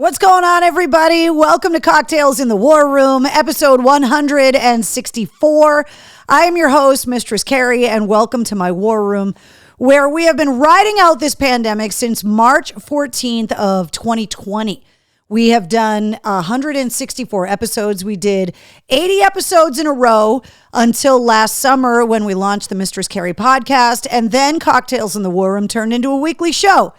What's going on, everybody? Welcome to Cocktails in the War Room, episode 164. I am your host, Mistress Carrie, and welcome to my war room, where we have been riding out this pandemic since March 14th of 2020. We have done 164 episodes. We did 80 episodes in a row until last summer when we launched the Mistress Carrie podcast, and then Cocktails in the War Room turned into a weekly show.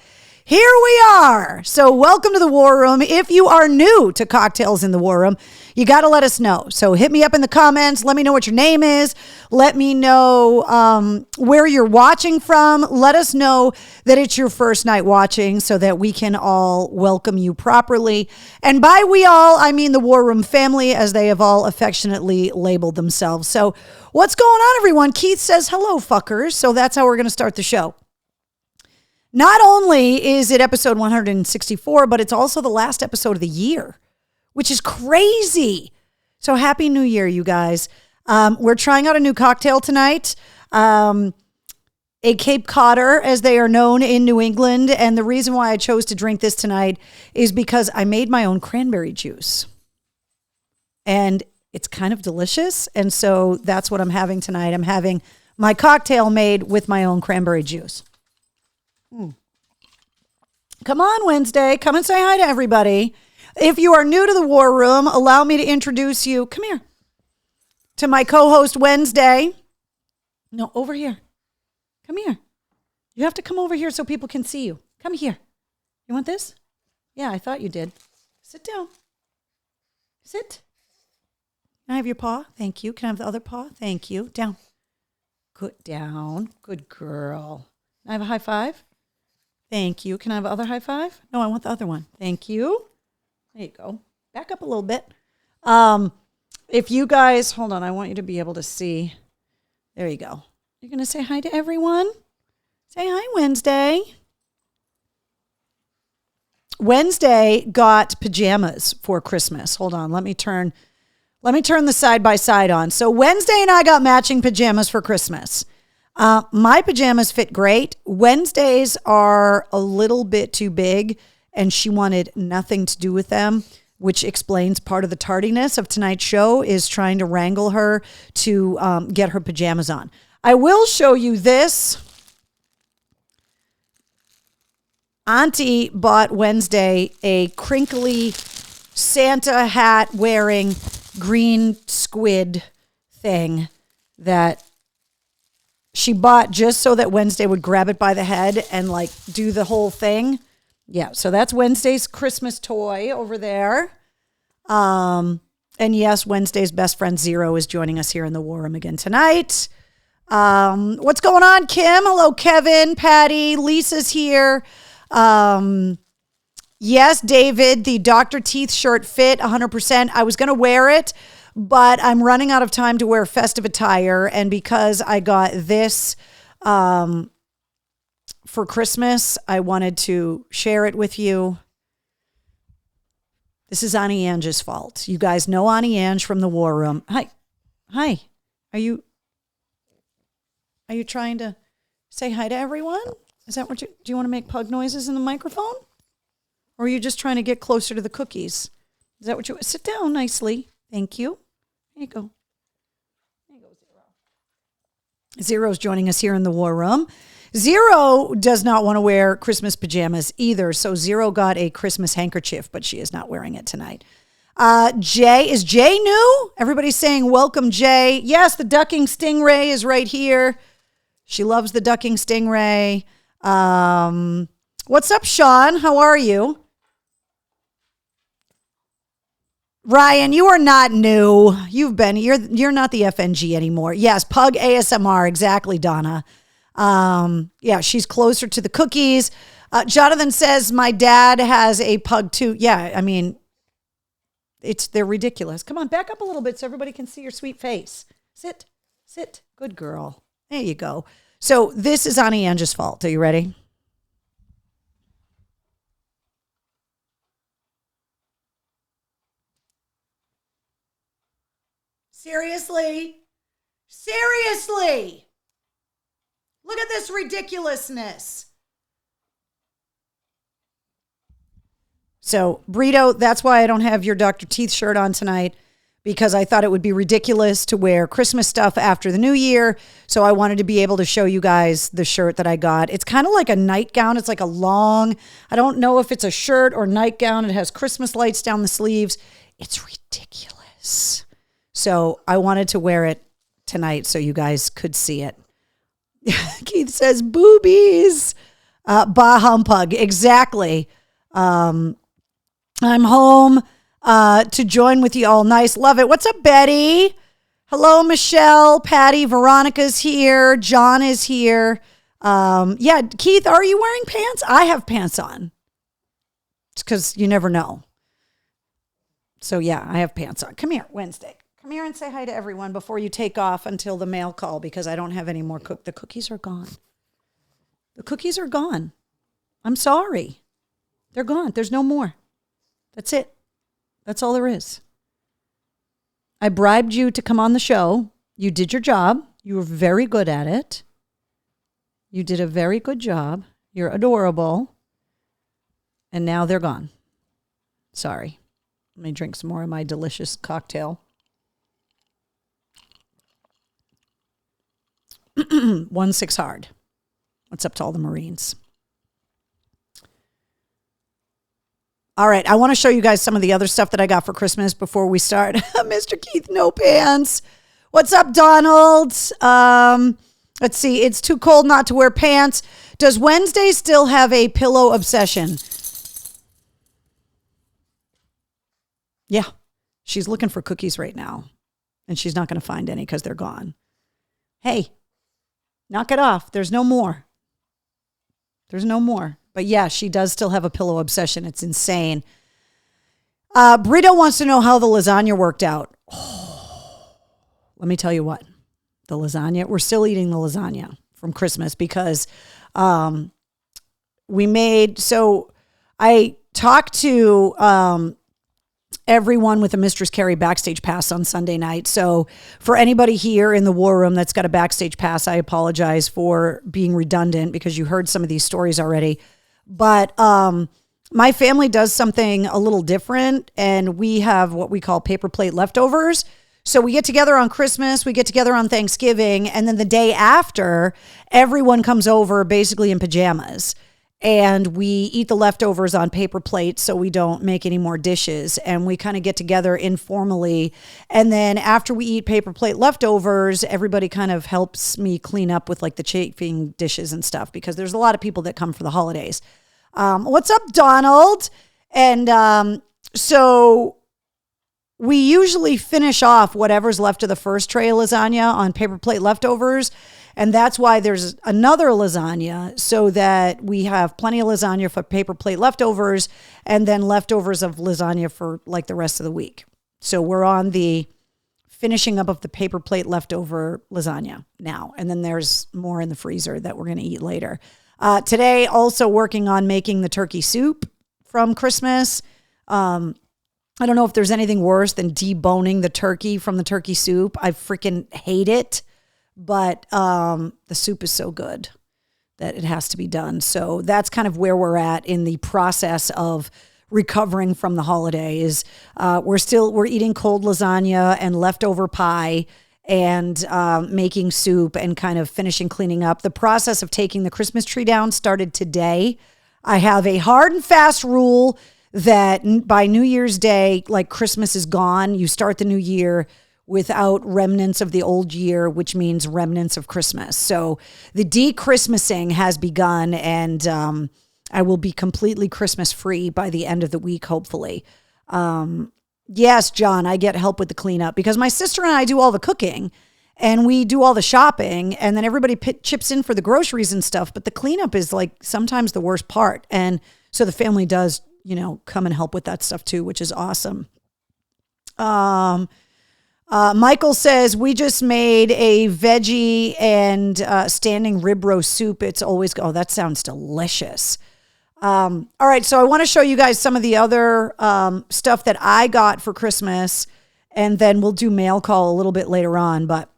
Here we are. So welcome to the War Room. If you are new to Cocktails in the War Room, you got to let us know. So hit me up in the comments. Let me know what your name is. Let me know where you're watching from. Let us know that it's your first night watching so that we can all welcome you properly. And by we all, I mean the War Room family, as they have all affectionately labeled themselves. So what's going on, everyone? Keith says, hello, fuckers. So that's how we're going to start the show. Not only is it episode 164, but it's also the last episode of the year, which is crazy. So happy New Year, you guys. We're trying out a new cocktail tonight, a Cape Codder, as they are known in New England. And the reason why I chose to drink this tonight is because I made my own cranberry juice. And it's kind of delicious. And so that's what I'm having tonight. I'm having my cocktail made with my own cranberry juice. Come on, Wednesday. Come and say hi to everybody. If you are new to the War Room, allow me to introduce you. Come here. To my co-host, Wednesday. No, over here. Come here. You have to come over here so people can see you. Come here. You want this? Yeah, I thought you did. Sit down. Sit. Can I have your paw? Thank you. Can I have the other paw? Thank you. Down. Good down. Good girl. Can I have a high five? Thank you. Can I have other high five? No, I want the other one. Thank you. There you go. Back up a little bit. If you guys, hold on, I want you to be able to see. There you go. You're going to say hi to everyone? Say hi, Wednesday. Wednesday got pajamas for Christmas. Hold on. Let me turn the side by side on. So Wednesday and I got matching pajamas for Christmas. My pajamas fit great. Wednesdays are a little bit too big, and she wanted nothing to do with them, which explains part of the tardiness of tonight's show is trying to wrangle her to get her pajamas on. I will show you this. Auntie bought Wednesday a crinkly Santa hat wearing green squid thing that she bought just so that Wednesday would grab it by the head and like do the whole thing. Yeah, so that's Wednesday's Christmas toy over there. And yes, Wednesday's best friend Zero is joining us here in the War Room again tonight. What's going on, Kim? Hello, Kevin, Patty, Lisa's here. Yes, David, the Dr. Teeth shirt fit 100%. I was going to wear it, but I'm running out of time to wear festive attire. And because I got this for Christmas, I wanted to share it with you. This is Annie Ange's fault. You guys know Annie Ange from the War Room. Hi. Hi. Are you trying to say hi to everyone? Is that what do you want to make pug noises in the microphone? Or are you just trying to get closer to the cookies? Is that what you sit down nicely? Thank you. There you go. There you go, Zero. Zero's joining us here in the War Room. Zero does not want to wear Christmas pajamas either, so Zero got a Christmas handkerchief, but she is not wearing it tonight. Jay, is Jay new? Everybody's saying, welcome, Jay. Yes, the ducking stingray is right here. She loves the ducking stingray. What's up, Sean? How are you? Ryan, you are not new. You're not the FNG anymore. Yes, Pug ASMR, exactly, Donna. Yeah, she's closer to the cookies. Jonathan says my dad has a pug too. Yeah, I mean, they're ridiculous. Come on, back up a little bit so everybody can see your sweet face. Sit. Good girl. There you go. So this is Annie Ange's fault. Are you ready? Seriously? Look at this ridiculousness. So, Brito, that's why I don't have your Dr. Teeth shirt on tonight, because I thought it would be ridiculous to wear Christmas stuff after the new year. So I wanted to be able to show you guys the shirt that I got. It's kind of like a nightgown. It's like a long, I don't know if it's a shirt or nightgown. It has Christmas lights down the sleeves. It's ridiculous. So I wanted to wear it tonight so you guys could see it. Keith says, boobies. Bah humbug. Exactly. I'm home to join with you all. Nice. Love it. What's up, Betty? Hello, Michelle, Patty, Veronica's here. John is here. Yeah, Keith, are you wearing pants? I have pants on. It's because you never know. So yeah, I have pants on. Come here, Wednesday. Come here and say hi to everyone before you take off until the mail call, because I don't have any more the cookies are gone. The cookies are gone. I'm sorry. They're gone. There's no more. That's it. That's all there is. I bribed you to come on the show. You did your job. You were very good at it. You did a very good job. You're adorable. And now they're gone. Sorry. Let me drink some more of my delicious cocktail. 1-6 hard. What's up to all the Marines? All right, I want to show you guys some of the other stuff that I got for Christmas before we start. Mr. Keith, no pants. What's up, Donald? Let's see. It's too cold not to wear pants. Does Wednesday still have a pillow obsession? Yeah, she's looking for cookies right now, and she's not going to find any because they're gone. Hey, knock it off. There's no more. There's no more. But yeah, she does still have a pillow obsession. It's insane. Brito wants to know how the lasagna worked out. Oh, let me tell you what. The lasagna, we're still eating the lasagna from Christmas because I talked to everyone with a Mistress Carrie backstage pass on Sunday night. So for anybody here in the war room that's got a backstage pass, I apologize for being redundant because you heard some of these stories already. But my family does something a little different, and we have what we call paper plate leftovers. So we get together on Christmas, we get together on Thanksgiving, and then the day after, everyone comes over basically in pajamas. And we eat the leftovers on paper plates so we don't make any more dishes. And we kind of get together informally. And then after we eat paper plate leftovers, everybody kind of helps me clean up with like the chafing dishes and stuff, because there's a lot of people that come for the holidays. What's up, Donald? And so we usually finish off whatever's left of the first tray of lasagna on paper plate leftovers. And that's why there's another lasagna, so that we have plenty of lasagna for paper plate leftovers, and then leftovers of lasagna for like the rest of the week. So we're on the finishing up of the paper plate leftover lasagna now. And then there's more in the freezer that we're going to eat later. Today, also working on making the turkey soup from Christmas. I don't know if there's anything worse than deboning the turkey from the turkey soup. I freaking hate it. But the soup is so good that it has to be done. So that's kind of where we're at in the process of recovering from the holidays. We're eating cold lasagna and leftover pie and making soup and kind of finishing cleaning up. The process of taking the Christmas tree down started today. I have a hard and fast rule that by New Year's Day, like Christmas is gone, you start the new year without remnants of the old year, which means remnants of Christmas. So the de-Christmasing has begun, and I will be completely Christmas free by the end of the week, hopefully. Yes, John, I get help with the cleanup because my sister and I do all the cooking and we do all the shopping, and then everybody chips in for the groceries and stuff. But the cleanup is like sometimes the worst part. And so the family does, come and help with that stuff too, which is awesome. Michael says, we just made a veggie and standing rib roast soup. It's always, that sounds delicious. All right, so I want to show you guys some of the other stuff that I got for Christmas, and then we'll do mail call a little bit later on. But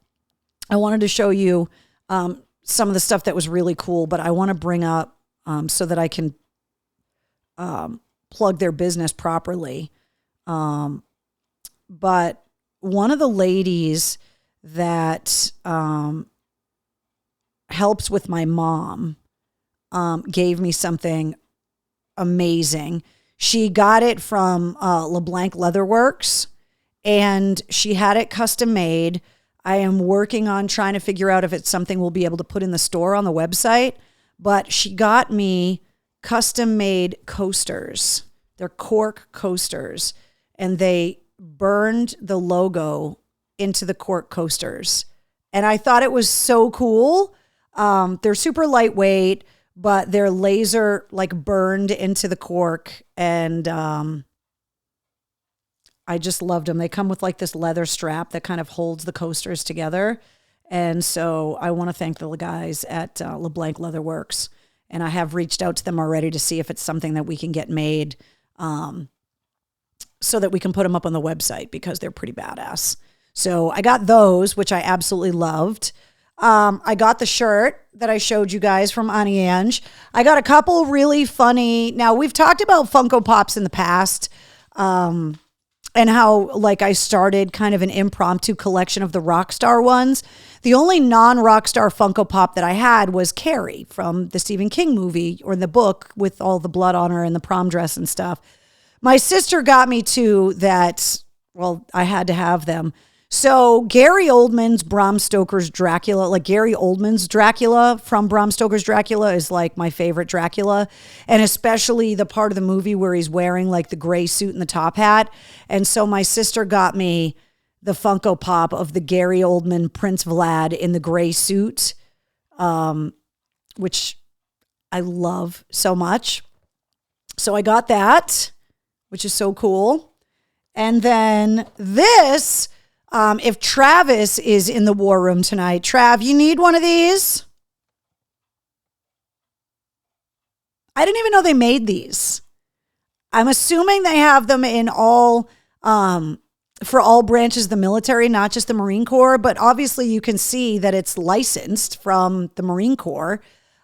I wanted to show you some of the stuff that was really cool, but I want to bring up so that I can plug their business properly. But one of the ladies that helps with my mom gave me something amazing. She got it from LeBlanc Leatherworks, and she had it custom made. I am working on trying to figure out if it's something we'll be able to put in the store on the website, but she got me custom made coasters. They're cork coasters, and they burned the logo into the cork coasters. And I thought it was so cool. They're super lightweight, but they're laser like burned into the cork. And I just loved them. They come with like this leather strap that kind of holds the coasters together. And so I want to thank the guys at LeBlanc Leatherworks. And I have reached out to them already to see if it's something that we can get made so that we can put them up on the website, because they're pretty badass. So I got those, which I absolutely loved. I got the shirt that I showed you guys from Annie Ange. I got a couple really funny. Now, we've talked about Funko Pops in the past, and how like I started kind of an impromptu collection of the Rockstar ones. The only non-Rockstar Funko Pop that I had was Carrie from the Stephen King movie, or in the book, with all the blood on her and the prom dress and stuff. My sister got me two that, well, I had to have them. So Gary Oldman's Bram Stoker's Dracula, like Gary Oldman's Dracula from Bram Stoker's Dracula is like my favorite Dracula. And especially the part of the movie where he's wearing like the gray suit and the top hat. And so my sister got me the Funko Pop of the Gary Oldman Prince Vlad in the gray suit, which I love so much. So I got that, which is so cool. And then this... if Travis is in the war room tonight, Trav, you need one of these? I didn't even know they made these. I'm assuming they have them in all, for all branches of the military, not just the Marine Corps, but obviously you can see that it's licensed from the Marine Corps.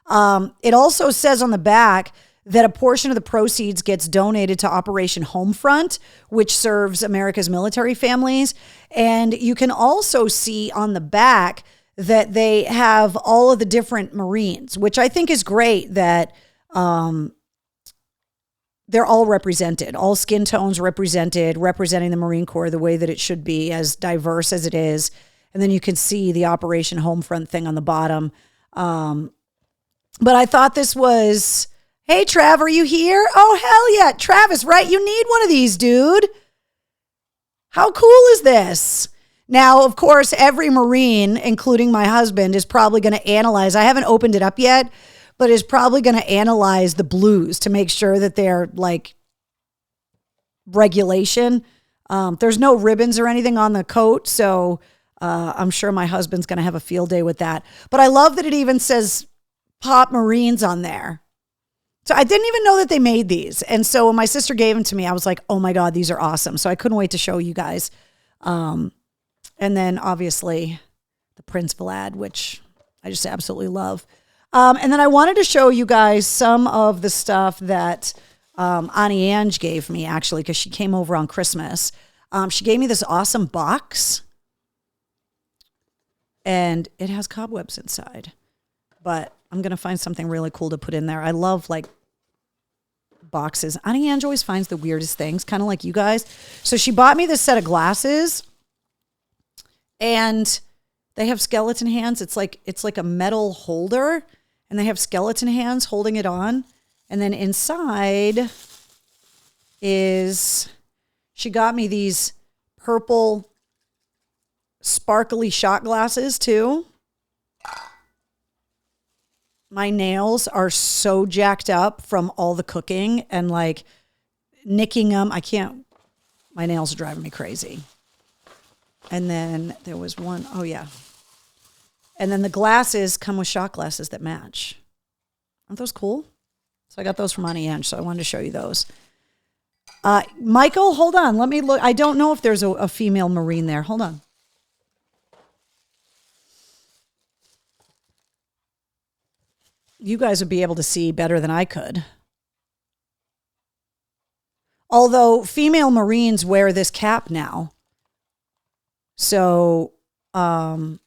It also says on the back that a portion of the proceeds gets donated to Operation Homefront, which serves America's military families. And you can also see on the back that they have all of the different Marines, which I think is great that they're all represented, all skin tones represented, representing the Marine Corps the way that it should be, as diverse as it is. And then you can see the Operation Homefront thing on the bottom. But I thought this was... Hey, Trav, are you here? Oh, hell yeah. Travis, right? You need one of these, dude. How cool is this? Now, of course, every Marine, including my husband, is probably going to analyze. I haven't opened it up yet, but is probably going to analyze the blues to make sure that they're like regulation. There's no ribbons or anything on the coat, so I'm sure my husband's going to have a field day with that. But I love that it even says Pop Marines on there. So I didn't even know that they made these. And so when my sister gave them to me, I was like, oh my God, these are awesome. So I couldn't wait to show you guys. And then obviously the Prince Vlad, which I just absolutely love. And then I wanted to show you guys some of the stuff that Annie Ange gave me, actually, because she came over on Christmas. She gave me this awesome box. And it has cobwebs inside. But I'm going to find something really cool to put in there. I love like boxes. Annie Ange always finds the weirdest things, kind of like you guys. So she bought me this set of glasses, and they have skeleton hands. It's like a metal holder, and they have skeleton hands holding it on. And then inside is, she got me these purple sparkly shot glasses too. My nails are so jacked up from all the cooking and like nicking them. My nails are driving me crazy. And then there was one, oh yeah. And then the glasses come with shot glasses that match. Aren't those cool? So I got those from Annie Ange, so I wanted to show you those. Michael, hold on. Let me look. I don't know if there's a female Marine there. Hold on. You guys would be able to see better than I could. Although female Marines wear this cap now. So I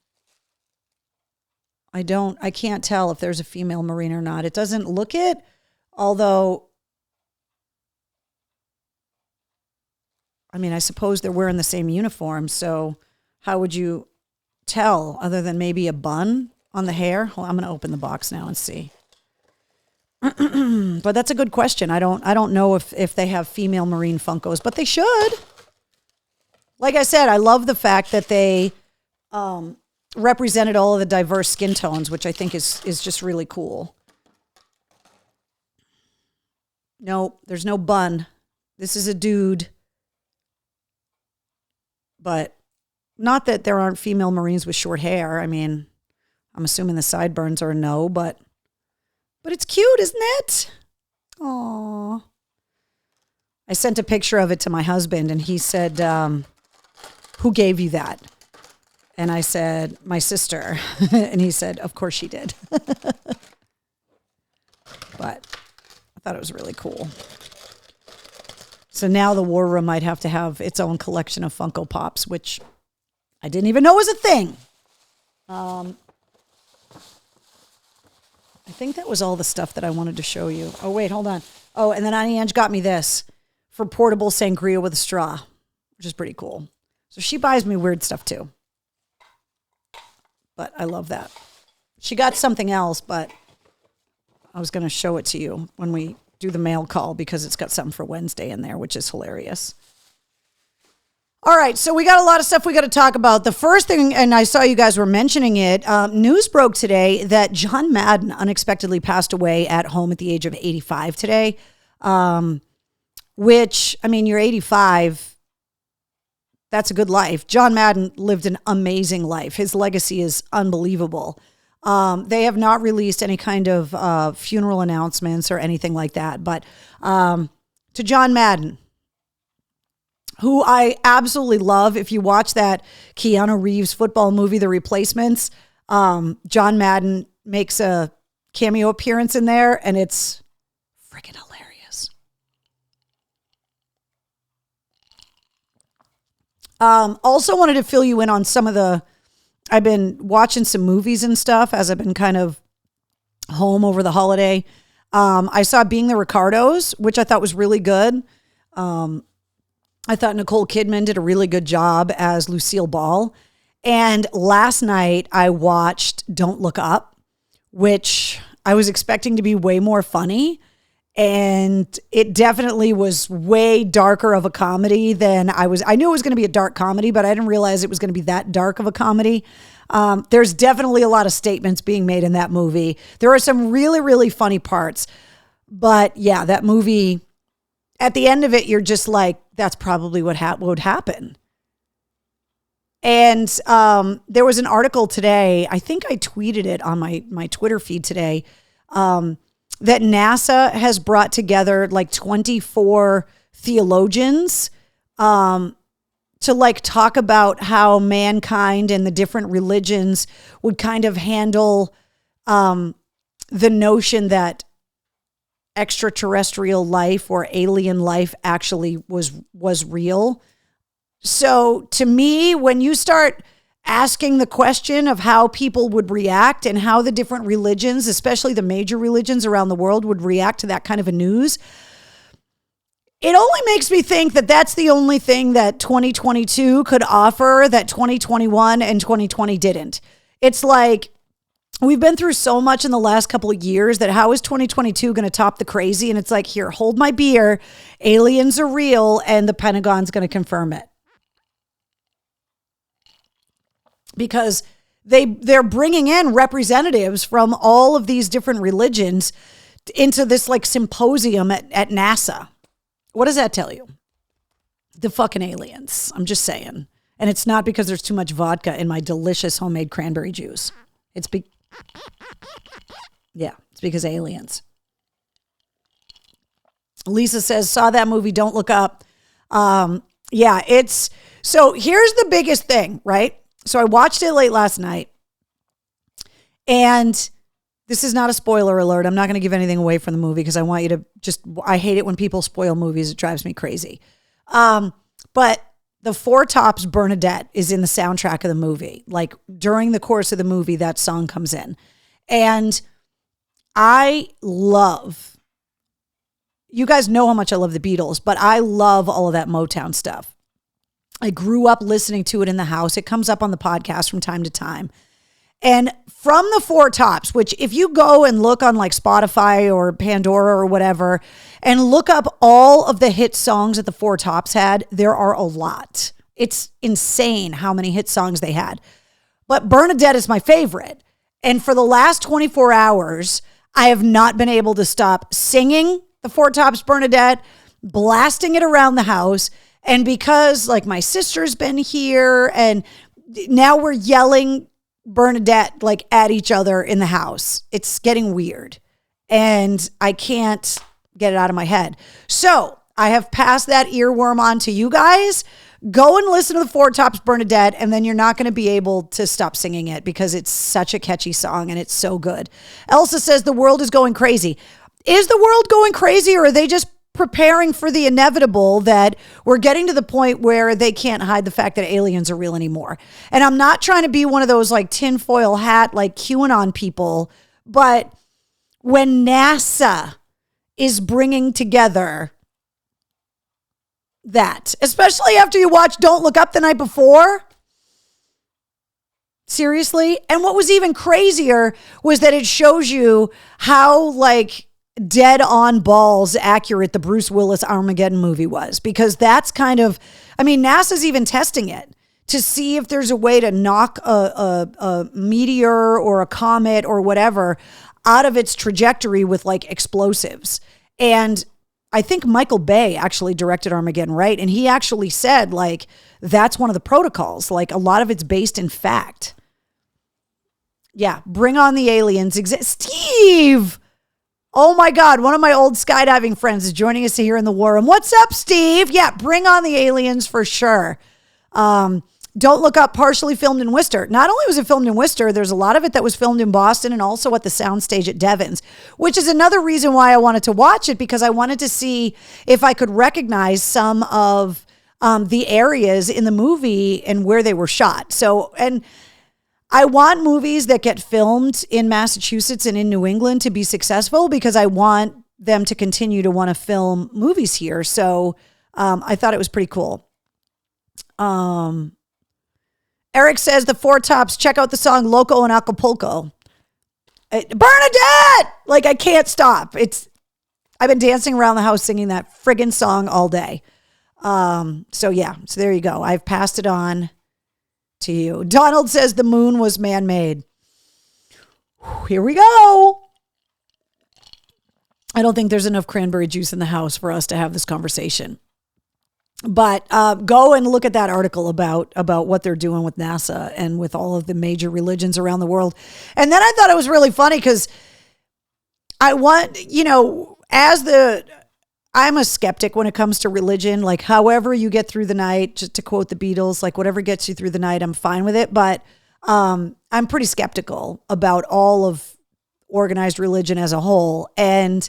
can't tell if there's a female Marine or not. It doesn't look it, although, I mean, I suppose they're wearing the same uniform. So how would you tell other than maybe a bun on the hair? Well, I'm going to open the box now and see. But that's a good question. I don't know if they have female Marine Funkos, but they should. Like I said, I love the fact that they represented all of the diverse skin tones, which I think is just really cool. No, there's no bun. This is a dude. But not that there aren't female Marines with short hair. I mean, I'm assuming the sideburns are a no, but it's cute, isn't it? Aww. I sent a picture of it to my husband, and he said, who gave you that? And I said, my sister. And he said, of course she did. But I thought it was really cool. So now the War Room might have to have its own collection of Funko Pops, which I didn't even know was a thing. I think that was all the stuff that I wanted to show you. Oh, wait, hold on. Oh, and then Auntie Ange got me this for portable sangria with a straw, which is pretty cool. So she buys me weird stuff too. But I love that. She got something else, but I was going to show it to you when we do the mail call because it's got something for Wednesday in there, which is hilarious. All right, so we got a lot of stuff we got to talk about. The first thing, and I saw you guys were mentioning it, news broke today that John Madden unexpectedly passed away at home at the age of 85 today, which, I mean, you're 85, that's a good life. John Madden lived an amazing life. His legacy is unbelievable. They have not released any kind of funeral announcements or anything like that, but to John Madden, who I absolutely love. If you watch that Keanu Reeves football movie, The Replacements, John Madden makes a cameo appearance in there, and it's freaking hilarious. Also wanted to fill you in on some of I've been watching some movies and stuff as I've been kind of home over the holiday. I saw Being the Ricardos, which I thought was really good. I thought Nicole Kidman did a really good job as Lucille Ball. And last night I watched Don't Look Up, which I was expecting to be way more funny. And it definitely was way darker of a comedy than I knew it was going to be a dark comedy, but I didn't realize it was going to be that dark of a comedy. There's definitely a lot of statements being made in that movie. There are some really, really funny parts. But yeah, that movie, at the end of it, you're just like, that's probably what would happen. And there was an article today, I think I tweeted it on my Twitter feed today, that NASA has brought together like 24 theologians to like talk about how mankind and the different religions would kind of handle the notion that extraterrestrial life or alien life actually was real. So to me, when you start asking the question of how people would react and how the different religions, especially the major religions around the world, would react to that kind of a news, it only makes me think that that's the only thing that 2022 could offer that 2021 and 2020 didn't. It's like, we've been through so much in the last couple of years that how is 2022 going to top the crazy? And it's like, here, hold my beer. Aliens are real, and the Pentagon's going to confirm it. Because they're bringing in representatives from all of these different religions into this like symposium at NASA. What does that tell you? The fucking aliens. I'm just saying. And it's not because there's too much vodka in my delicious homemade cranberry juice. It's because aliens. Lisa says, saw that movie, Don't Look Up. So here's the biggest thing, right? So I watched it late last night, and this is not a spoiler alert. I'm not going to give anything away from the movie because I want you to I hate it when people spoil movies. It drives me crazy. But the Four Tops Bernadette is in the soundtrack of the movie. Like during the course of the movie, that song comes in. And you guys know how much I love the Beatles, but I love all of that Motown stuff. I grew up listening to it in the house. It comes up on the podcast from time to time. And from the Four Tops, which if you go and look on like Spotify or Pandora or whatever, and look up all of the hit songs that the Four Tops had, there are a lot. It's insane how many hit songs they had. But Bernadette is my favorite. And for the last 24 hours, I have not been able to stop singing the Four Tops Bernadette, blasting it around the house. And because like my sister's been here and now we're yelling Bernadette like at each other in the house. It's getting weird and I can't get it out of my head. So I have passed that earworm on to you guys. Go and listen to the Four Tops Bernadette and then you're not going to be able to stop singing it because it's such a catchy song and it's so good. Elsa says the world is going crazy. Is the world going crazy or are they just preparing for the inevitable that we're getting to the point where they can't hide the fact that aliens are real anymore? And I'm not trying to be one of those like tinfoil hat, like QAnon people, but when NASA is bringing together that, especially after you watch Don't Look Up the night before, seriously. And what was even crazier was that it shows you how like dead on balls accurate the Bruce Willis Armageddon movie was, because that's kind of, I mean, NASA's even testing it to see if there's a way to knock a meteor or a comet or whatever out of its trajectory with like explosives. And I think Michael Bay actually directed Armageddon, right? And he actually said like, that's one of the protocols. Like a lot of it's based in fact. Yeah. Bring on the aliens. Steve. Oh my God, one of my old skydiving friends is joining us here in the War Room. What's up, Steve? Yeah, bring on the aliens for sure. Don't Look Up, partially filmed in Worcester. Not only was it filmed in Worcester, there's a lot of it that was filmed in Boston and also at the soundstage at Devon's, which is another reason why I wanted to watch it, because I wanted to see if I could recognize some of the areas in the movie and where they were shot. So, and I want movies that get filmed in Massachusetts and in New England to be successful because I want them to continue to want to film movies here. So I thought it was pretty cool. Eric says the Four Tops, check out the song Loco in Acapulco. Bernadette! Like I can't stop. I've been dancing around the house singing that friggin' song all day. So yeah, so there you go. I've passed it on to you. Donald says the moon was man-made. Here we go. I don't think there's enough cranberry juice in the house for us to have this conversation. But go and look at that article about what they're doing with NASA and with all of the major religions around the world. And then I thought it was really funny because I want, I'm a skeptic when it comes to religion. Like, however you get through the night, just to quote the Beatles, like whatever gets you through the night, I'm fine with it. But I'm pretty skeptical about all of organized religion as a whole. And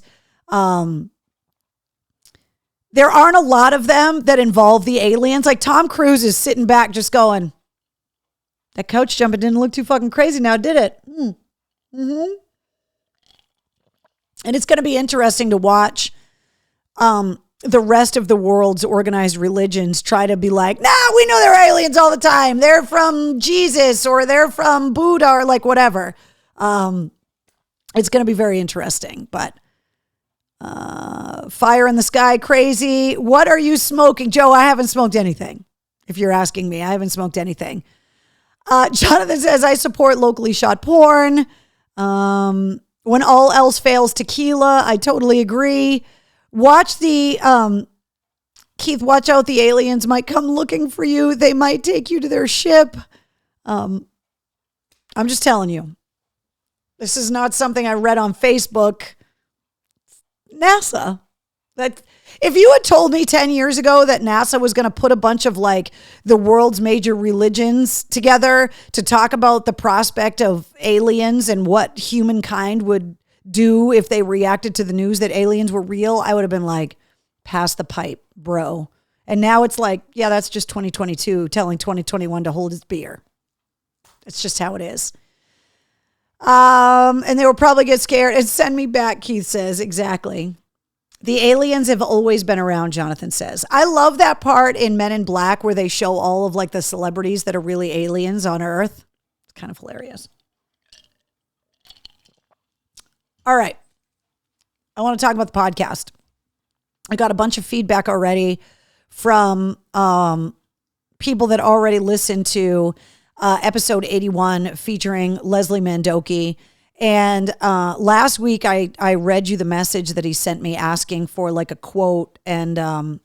there aren't a lot of them that involve the aliens. Like Tom Cruise is sitting back just going, that couch jumping didn't look too fucking crazy now, did it? Mm-hmm. And it's going to be interesting to watch the rest of the world's organized religions try to be like, nah, we know they're aliens all the time. They're from Jesus or they're from Buddha or like whatever. It's going to be very interesting, but fire in the sky, crazy. What are you smoking? Joe, I haven't smoked anything. If you're asking me, I haven't smoked anything. Jonathan says, I support locally shot porn. When all else fails, tequila. I totally agree. Watch the, Keith, watch out. The aliens might come looking for you. They might take you to their ship. I'm just telling you. This is not something I read on Facebook. NASA. That if you had told me 10 years ago that NASA was going to put a bunch of like the world's major religions together to talk about the prospect of aliens and what humankind would do if they reacted to the news that aliens were real, I would have been like, pass the pipe, bro. And now it's like, yeah, that's just 2022 telling 2021 to hold its beer. It's just how it is. And they will probably get scared and send me back, Keith says. Exactly. The aliens have always been around, Jonathan says. I love that part in Men in Black where they show all of like the celebrities that are really aliens on Earth. It's kind of hilarious. All right. I want to talk about the podcast. I got a bunch of feedback already from people that already listened to episode 81 featuring Leslie Mandoki. And last week I read you the message that he sent me asking for like a quote. And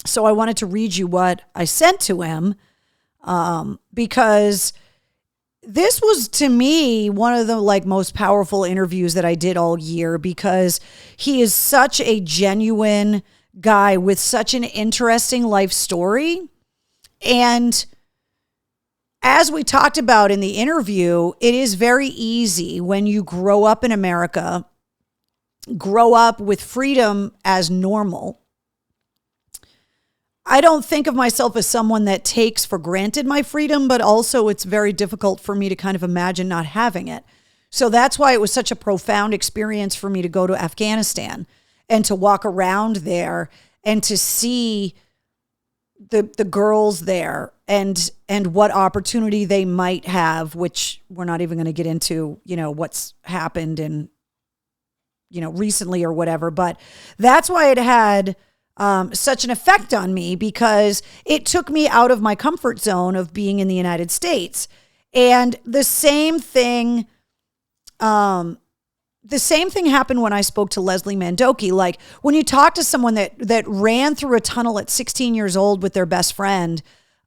so I wanted to read you what I sent to him because this was to me one of the like most powerful interviews that I did all year because he is such a genuine guy with such an interesting life story. And as we talked about in the interview, it is very easy when you grow up in America, grow up with freedom as normal. I don't think of myself as someone that takes for granted my freedom, but also it's very difficult for me to kind of imagine not having it. So that's why it was such a profound experience for me to go to Afghanistan and to walk around there and to see the girls there and what opportunity they might have, which we're not even going to get into, you know, what's happened and, you know, recently or whatever. But that's why it had such an effect on me because it took me out of my comfort zone of being in the United States. And the same thing happened when I spoke to Leslie Mandoki. Like when you talk to someone that ran through a tunnel at 16 years old with their best friend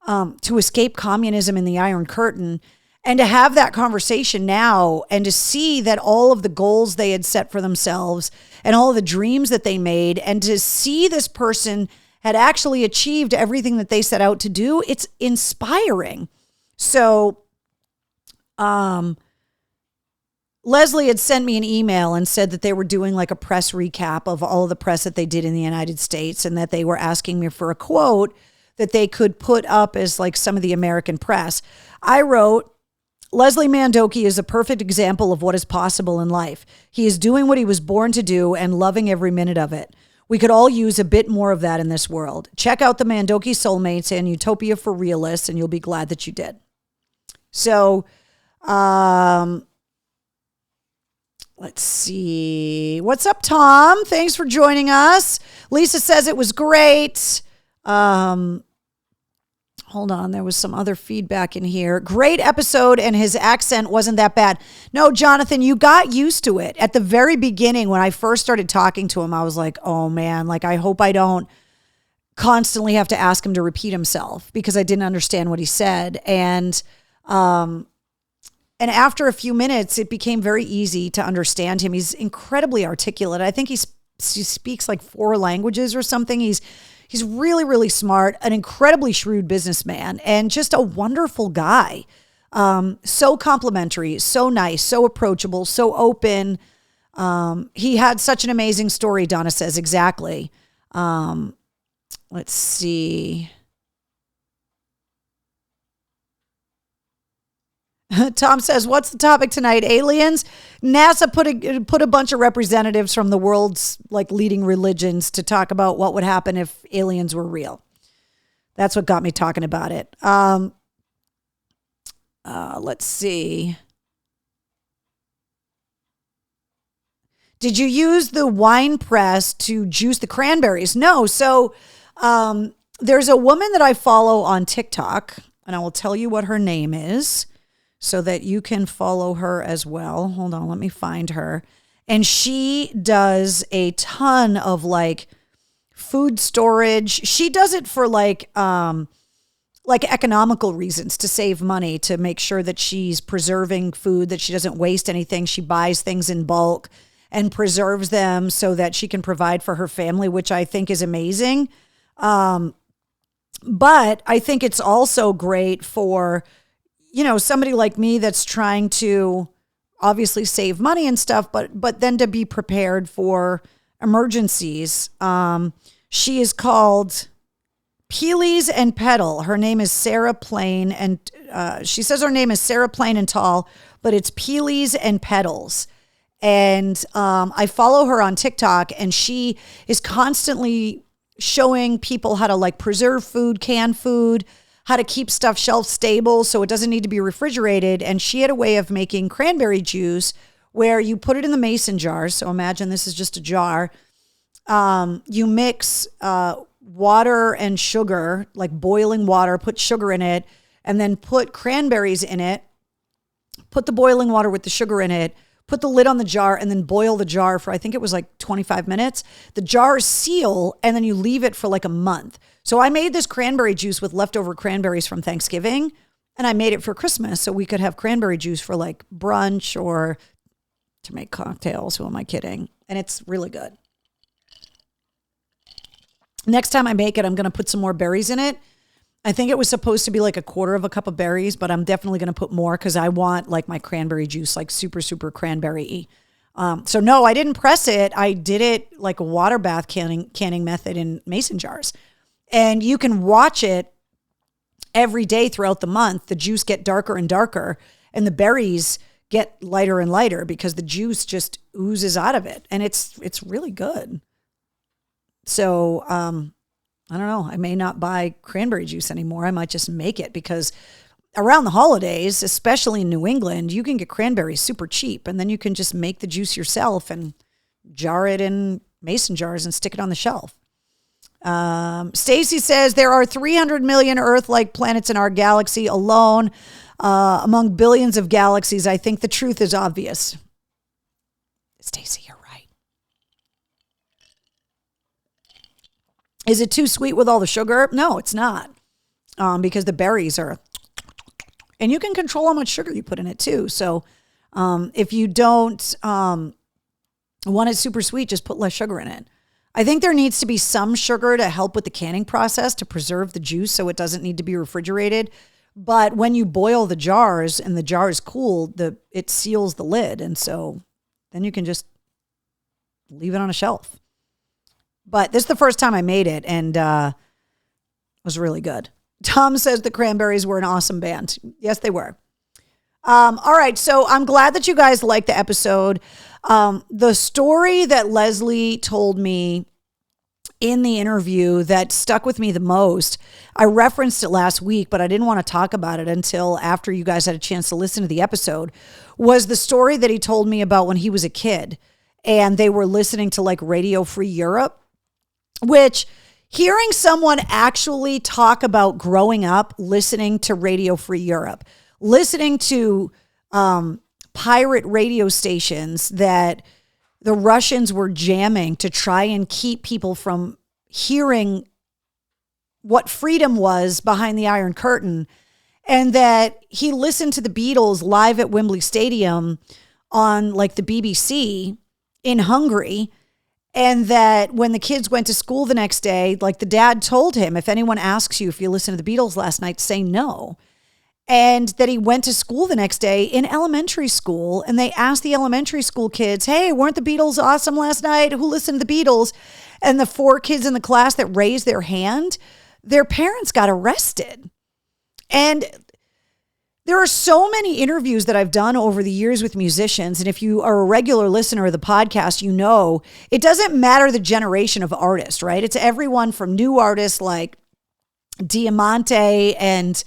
to escape communism in the Iron Curtain, and to have that conversation now and to see that all of the goals they had set for themselves and all of the dreams that they made, and to see this person had actually achieved everything that they set out to do, it's inspiring. So, Leslie had sent me an email and said that they were doing like a press recap of all of the press that they did in the United States and that they were asking me for a quote that they could put up as like some of the American press. I wrote, Leslie Mandoki is a perfect example of what is possible in life. He is doing what he was born to do and loving every minute of it. We could all use a bit more of that in this world. Check out the Mandoki Soulmates and Utopia for Realists, and you'll be glad that you did. So, let's see. What's up, Tom? Thanks for joining us. Lisa says it was great. Hold on. There was some other feedback in here. Great episode, and his accent wasn't that bad. No, Jonathan, you got used to it. At the very beginning, when I first started talking to him, I was like, oh man, like I hope I don't constantly have to ask him to repeat himself because I didn't understand what he said. And after a few minutes, it became very easy to understand him. He's incredibly articulate. I think he speaks like 4 languages or something. He's really, really smart, an incredibly shrewd businessman, and just a wonderful guy. So complimentary, so nice, so approachable, so open. He had such an amazing story, Donna says. Exactly. Let's see. Tom says, what's the topic tonight? Aliens? NASA put a bunch of representatives from the world's like leading religions to talk about what would happen if aliens were real. That's what got me talking about it. Let's see. Did you use the wine press to juice the cranberries? No. So there's a woman that I follow on TikTok, and I will tell you what her name is, so that you can follow her as well. Hold on, let me find her. And she does a ton of like food storage. She does it for like economical reasons, to save money, to make sure that she's preserving food, that she doesn't waste anything. She buys things in bulk and preserves them so that she can provide for her family, which I think is amazing. But I think it's also great for, somebody like me that's trying to obviously save money and stuff, but then to be prepared for emergencies. She is called Peelies and Petal. Her name is Sarah Plain, and she says her name is Sarah Plain and Tall, but it's Peelies and Petals. And I follow her on TikTok, and she is constantly showing people how to like preserve food, can food, how to keep stuff shelf stable so it doesn't need to be refrigerated. And she had a way of making cranberry juice where you put it in the mason jar. So imagine this is just a jar. You mix water and sugar, like boiling water, put sugar in it, and then put cranberries in it, put the boiling water with the sugar in it, put the lid on the jar, and then boil the jar for, I think it was like 25 minutes. The jars seal, and then you leave it for like a month. So I made this cranberry juice with leftover cranberries from Thanksgiving, and I made it for Christmas so we could have cranberry juice for like brunch or to make cocktails. Who am I kidding? And it's really good. Next time I make it, I'm going to put some more berries in it. I think it was supposed to be like a quarter of a cup of berries, but I'm definitely going to put more because I want like my cranberry juice, like super, super cranberry-y. So no, I didn't press it. I did it like a water bath canning method in mason jars. And you can watch it every day throughout the month. The juice get darker and darker, and the berries get lighter and lighter because the juice just oozes out of it. And it's really good. So, I don't know. I may not buy cranberry juice anymore. I might just make it because around the holidays, especially in New England, you can get cranberries super cheap, and then you can just make the juice yourself and jar it in mason jars and stick it on the shelf. Stacy says there are 300 million Earth-like planets in our galaxy alone. Among billions of galaxies, I think the truth is obvious. Stacy, you're right. Is it too sweet with all the sugar? No, it's not. Because the berries are, and you can control how much sugar you put in it too. So, if you don't, want it super sweet, just put less sugar in it. I think there needs to be some sugar to help with the canning process to preserve the juice so it doesn't need to be refrigerated. But when you boil the jars and the jar is cool, it seals the lid. And so then you can just leave it on a shelf. But this is the first time I made it, and it was really good. Tom says the Cranberries were an awesome band. Yes, they were. All right, so I'm glad that you guys liked the episode. The story that Leslie told me in the interview that stuck with me the most, I referenced it last week, but I didn't want to talk about it until after you guys had a chance to listen to the episode, was the story that he told me about when he was a kid and they were listening to like Radio Free Europe, which hearing someone actually talk about growing up listening to Radio Free Europe, listening to pirate radio stations that the Russians were jamming to try and keep people from hearing what freedom was behind the Iron Curtain, and that he listened to the Beatles live at Wembley Stadium on like the BBC in Hungary, and that when the kids went to school the next day, like the dad told him, if anyone asks you if you listened to the Beatles last night, say no. And that he went to school the next day in elementary school, and they asked the elementary school kids, hey, weren't the Beatles awesome last night? Who listened to the Beatles? And the 4 kids in the class that raised their hand, their parents got arrested. And there are so many interviews that I've done over the years with musicians. And if you are a regular listener of the podcast, you know, it doesn't matter the generation of artists, right? It's everyone from new artists like Diamante and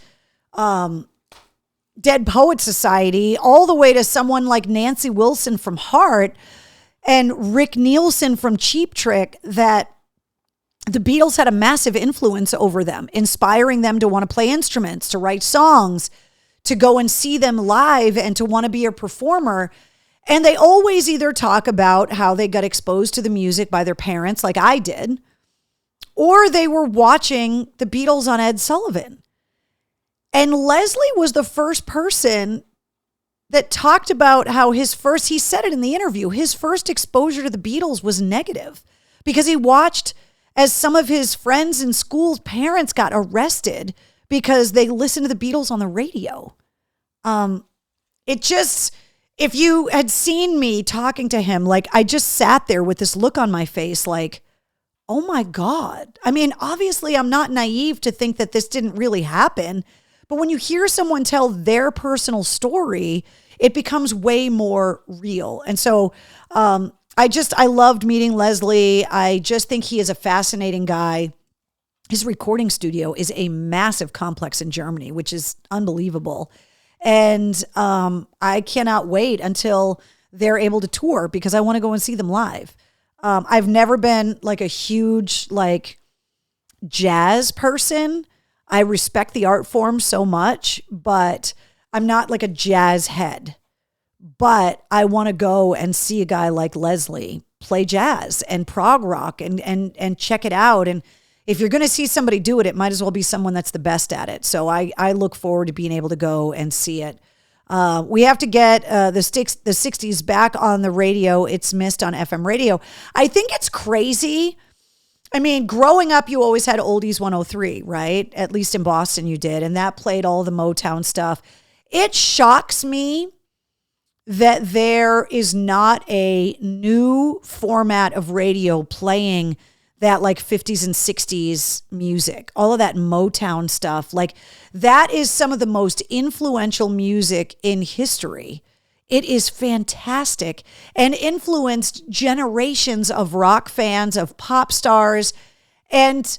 Dead Poet Society, all the way to someone like Nancy Wilson from Hart and Rick Nielsen from Cheap Trick, that the Beatles had a massive influence over them, inspiring them to want to play instruments, to write songs, to go and see them live, and to want to be a performer. And they always either talk about how they got exposed to the music by their parents, like I did, or they were watching the Beatles on Ed Sullivan. And Leslie was the first person that talked about how he said it in the interview, his first exposure to the Beatles was negative because he watched as some of his friends in school's parents got arrested because they listened to the Beatles on the radio. If you had seen me talking to him, like I just sat there with this look on my face, like, oh my God. I mean, obviously I'm not naive to think that this didn't really happen, but when you hear someone tell their personal story, it becomes way more real. And so I loved meeting Leslie. I just think he is a fascinating guy. His recording studio is a massive complex in Germany, which is unbelievable. And I cannot wait until they're able to tour because I want to go and see them live. I've never been like a huge like jazz person. I respect the art form so much, but I'm not like a jazz head. But I want to go and see a guy like Leslie play jazz and prog rock and check it out. And if you're going to see somebody do it, it might as well be someone that's the best at it. So I look forward to being able to go and see it. We have to get the 60s back on the radio. It's missed on FM radio. I think it's crazy. I mean, growing up, you always had Oldies 103, right? At least in Boston you did. And that played all the Motown stuff. It shocks me that there is not a new format of radio playing that like 50s and 60s music, all of that Motown stuff. Like that is some of the most influential music in history. It is fantastic and influenced generations of rock fans, of pop stars. And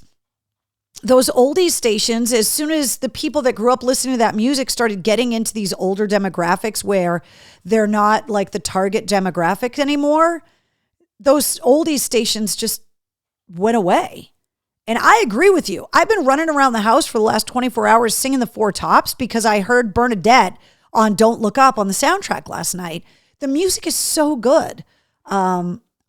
those oldies stations, as soon as the people that grew up listening to that music started getting into these older demographics where they're not like the target demographic anymore, those oldies stations just went away. And I agree with you. I've been running around the house for the last 24 hours singing the Four Tops because I heard Bernadette on Don't Look Up on the soundtrack last night. The music is so good.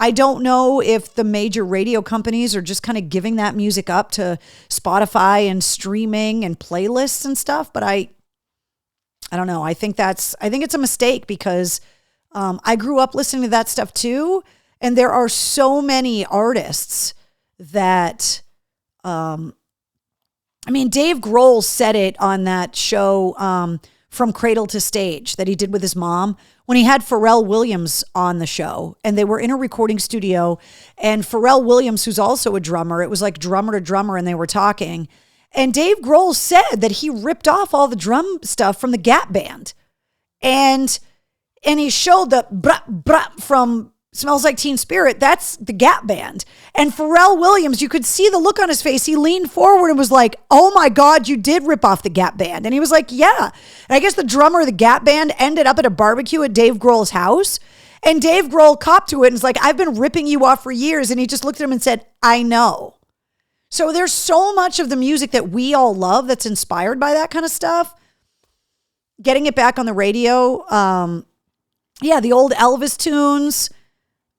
I don't know if the major radio companies are just kind of giving that music up to Spotify and streaming and playlists and stuff, but I don't know. I think it's a mistake because I grew up listening to that stuff too. And there are so many artists that, Dave Grohl said it on that show, From Cradle to Stage that he did with his mom when he had Pharrell Williams on the show, and they were in a recording studio, and Pharrell Williams, who's also a drummer, it was like drummer to drummer, and they were talking, and Dave Grohl said that he ripped off all the drum stuff from the Gap Band, and he showed the brap brap from Smells Like Teen Spirit. That's the Gap Band. And Pharrell Williams, you could see the look on his face. He leaned forward and was like, oh my God, you did rip off the Gap Band. And he was like, yeah. And I guess the drummer of the Gap Band ended up at a barbecue at Dave Grohl's house. And Dave Grohl copped to it and was like, I've been ripping you off for years. And he just looked at him and said, I know. So there's so much of the music that we all love that's inspired by that kind of stuff. Getting it back on the radio. The old Elvis tunes.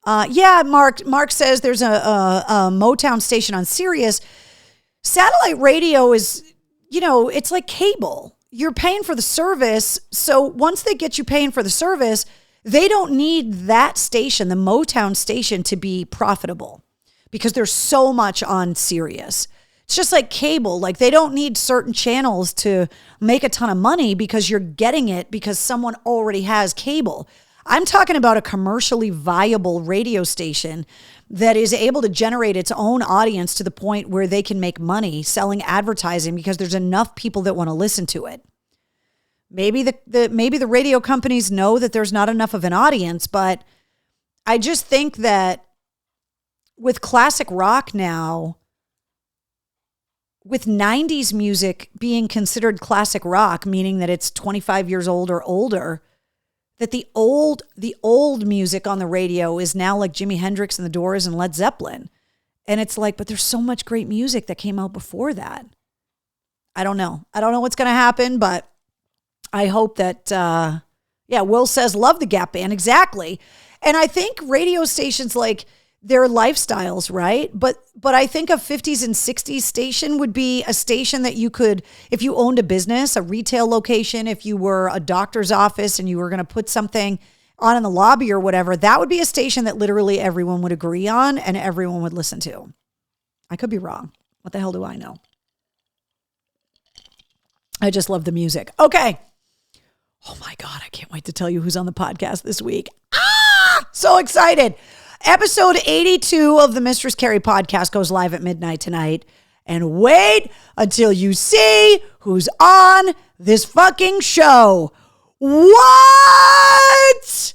Mark says there's a Motown station on Sirius. Satellite radio is, it's like cable. You're paying for the service. So once they get you paying for the service, they don't need that station, the Motown station, to be profitable because there's so much on Sirius. It's just like cable. Like they don't need certain channels to make a ton of money because you're getting it because someone already has cable. I'm talking about a commercially viable radio station that is able to generate its own audience to the point where they can make money selling advertising because there's enough people that want to listen to it. Maybe the radio companies know that there's not enough of an audience, but I just think that with classic rock now, with 90s music being considered classic rock, meaning that it's 25 years old or older, that the old music on the radio is now like Jimi Hendrix and the Doors and Led Zeppelin. And it's like, but there's so much great music that came out before that. I don't know. I don't know what's going to happen, but I hope that, Will says, love the Gap Band. Exactly. And I think radio stations, like, their lifestyles, right? But I think a 50s and 60s station would be a station that you could, if you owned a business, a retail location, if you were a doctor's office and you were going to put something on in the lobby or whatever, that would be a station that literally everyone would agree on and everyone would listen to. I could be wrong. What the hell do I know? I just love the music. Okay. Oh my God, I can't wait to tell you who's on the podcast this week. So excited. Episode 82 of the Mistress Carrie podcast goes live at midnight tonight. And wait until you see who's on this fucking show. What?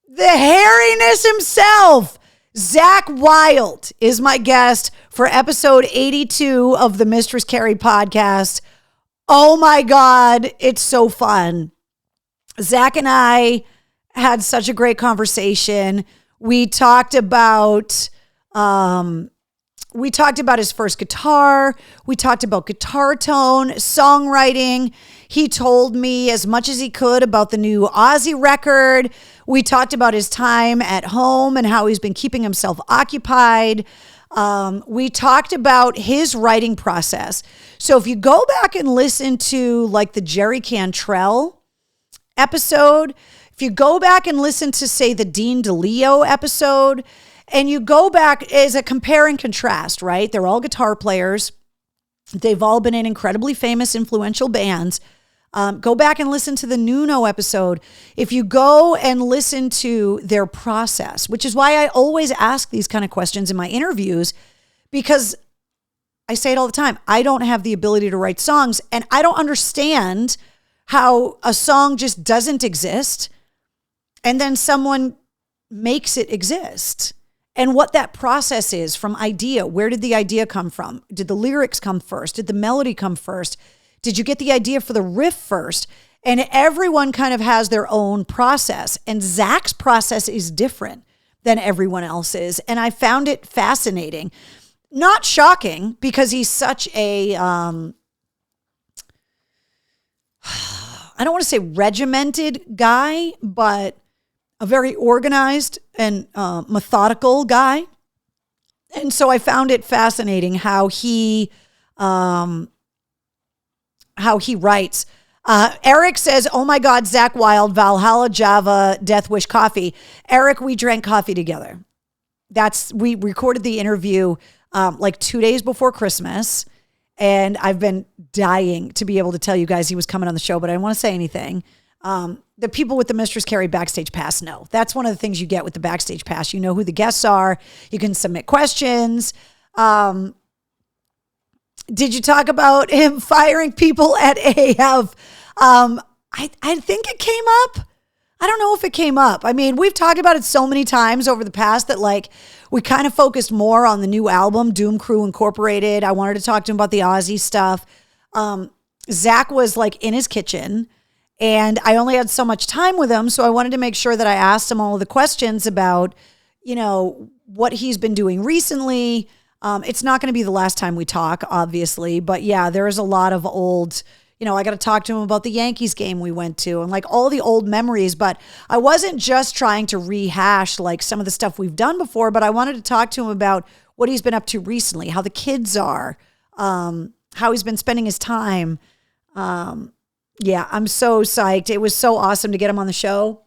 The hairiness himself. Zach Wild is my guest for episode 82 of the Mistress Carrie podcast. Oh my God, it's so fun. Zach and I had such a great conversation. We talked about his first guitar. We talked about guitar tone, songwriting. He told me as much as he could about the new Ozzy record. We talked about his time at home and how he's been keeping himself occupied. We talked about his writing process. So if you go back and listen to like the Jerry Cantrell episode, if you go back and listen to, say, the Dean DeLeo episode, and you go back as a compare and contrast, right? They're all guitar players. They've all been in incredibly famous, influential bands. Go back and listen to the Nuno episode. If you go and listen to their process, which is why I always ask these kind of questions in my interviews, because I say it all the time. I don't have the ability to write songs, and I don't understand how a song just doesn't exist and then someone makes it exist. And what that process is from idea. Where did the idea come from? Did the lyrics come first? Did the melody come first? Did you get the idea for the riff first? And everyone kind of has their own process. And Zach's process is different than everyone else's. And I found it fascinating. Not shocking, because he's such a, I don't want to say regimented guy, but a very organized and methodical guy. And so I found it fascinating how he writes. Eric says, oh my God, Zach Wild, Valhalla, Java, Death Wish coffee. Eric, we drank coffee together. We recorded the interview like 2 days before Christmas. And I've been dying to be able to tell you guys he was coming on the show, but I didn't want to say anything. The people with the Mistress Carrie Backstage Pass know. That's one of the things you get with the Backstage Pass. You know who the guests are. You can submit questions. Did you talk about him firing people at AF? I think it came up. I don't know if it came up. I mean, we've talked about it so many times over the past that like we kind of focused more on the new album, Doom Crew Incorporated. I wanted to talk to him about the Ozzy stuff. Zach was like in his kitchen and I only had so much time with him. So I wanted to make sure that I asked him all of the questions about, you know, what he's been doing recently. It's not going to be the last time we talk, obviously, but yeah, there is a lot of old, you know, I got to talk to him about the Yankees game we went to and like all the old memories, but I wasn't just trying to rehash like some of the stuff we've done before, but I wanted to talk to him about what he's been up to recently, how the kids are, how he's been spending his time. Yeah, I'm so psyched. It was so awesome to get him on the show.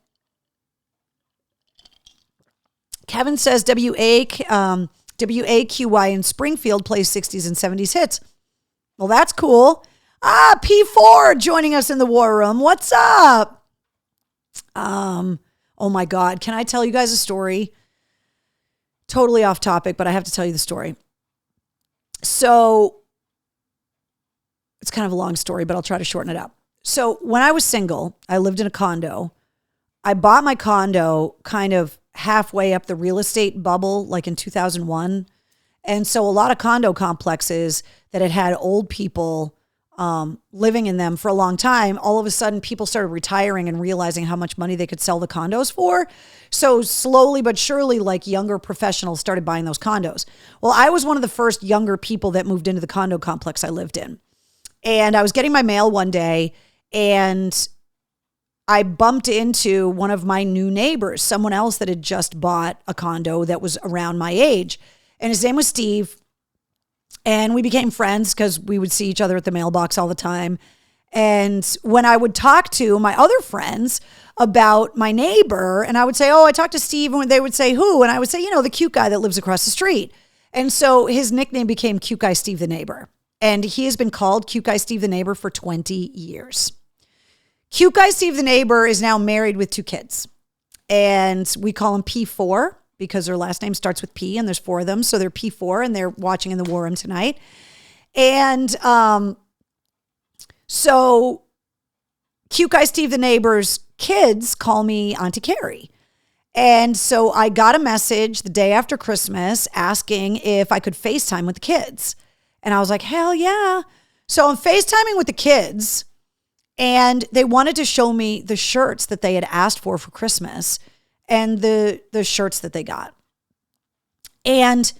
Kevin says WAQY in Springfield plays 60s and 70s hits. Well, that's cool. P4 joining us in the war room. What's up? Oh my God. Can I tell you guys a story? Totally off topic, but I have to tell you the story. So it's kind of a long story, but I'll try to shorten it up. So when I was single, I lived in a condo. I bought my condo kind of halfway up the real estate bubble, like in 2001. And so a lot of condo complexes that had old people living in them for a long time, all of a sudden people started retiring and realizing how much money they could sell the condos for. So slowly but surely, like younger professionals started buying those condos. Well, I was one of the first younger people that moved into the condo complex I lived in. And I was getting my mail one day and I bumped into one of my new neighbors, someone else that had just bought a condo that was around my age. And his name was Steve. And we became friends because we would see each other at the mailbox all the time. And when I would talk to my other friends about my neighbor, and I would say, oh, I talked to Steve, and they would say, who? And I would say, the cute guy that lives across the street. And so his nickname became Cute Guy Steve the Neighbor. And he has been called Cute Guy Steve the Neighbor for 20 years. Cute Guy Steve the Neighbor is now married with 2 kids. And we call him P4 because their last name starts with P, and there's 4 of them. So they're P4, and they're watching in the War Room tonight. And so Cute Guy Steve the Neighbor's kids call me Auntie Carrie. And so I got a message the day after Christmas asking if I could FaceTime with the kids. And I was like, hell yeah. So I'm FaceTiming with the kids, and they wanted to show me the shirts that they had asked for Christmas and the shirts that they got. And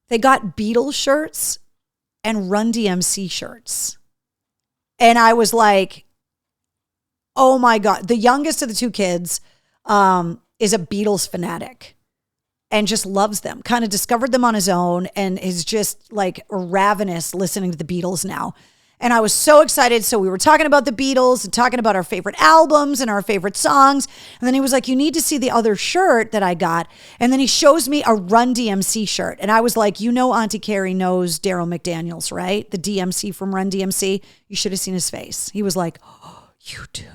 they got Beatles shirts and Run DMC shirts. And I was like, oh my God. The youngest of the 2 kids is a Beatles fanatic and just loves them, kind of discovered them on his own and is just like ravenous listening to the Beatles now. And I was so excited. So we were talking about the Beatles and talking about our favorite albums and our favorite songs. And then he was like, you need to see the other shirt that I got. And then he shows me a Run DMC shirt. And I was like, Auntie Carrie knows Daryl McDaniels, right? The DMC from Run DMC. You should have seen his face. He was like, oh, you do.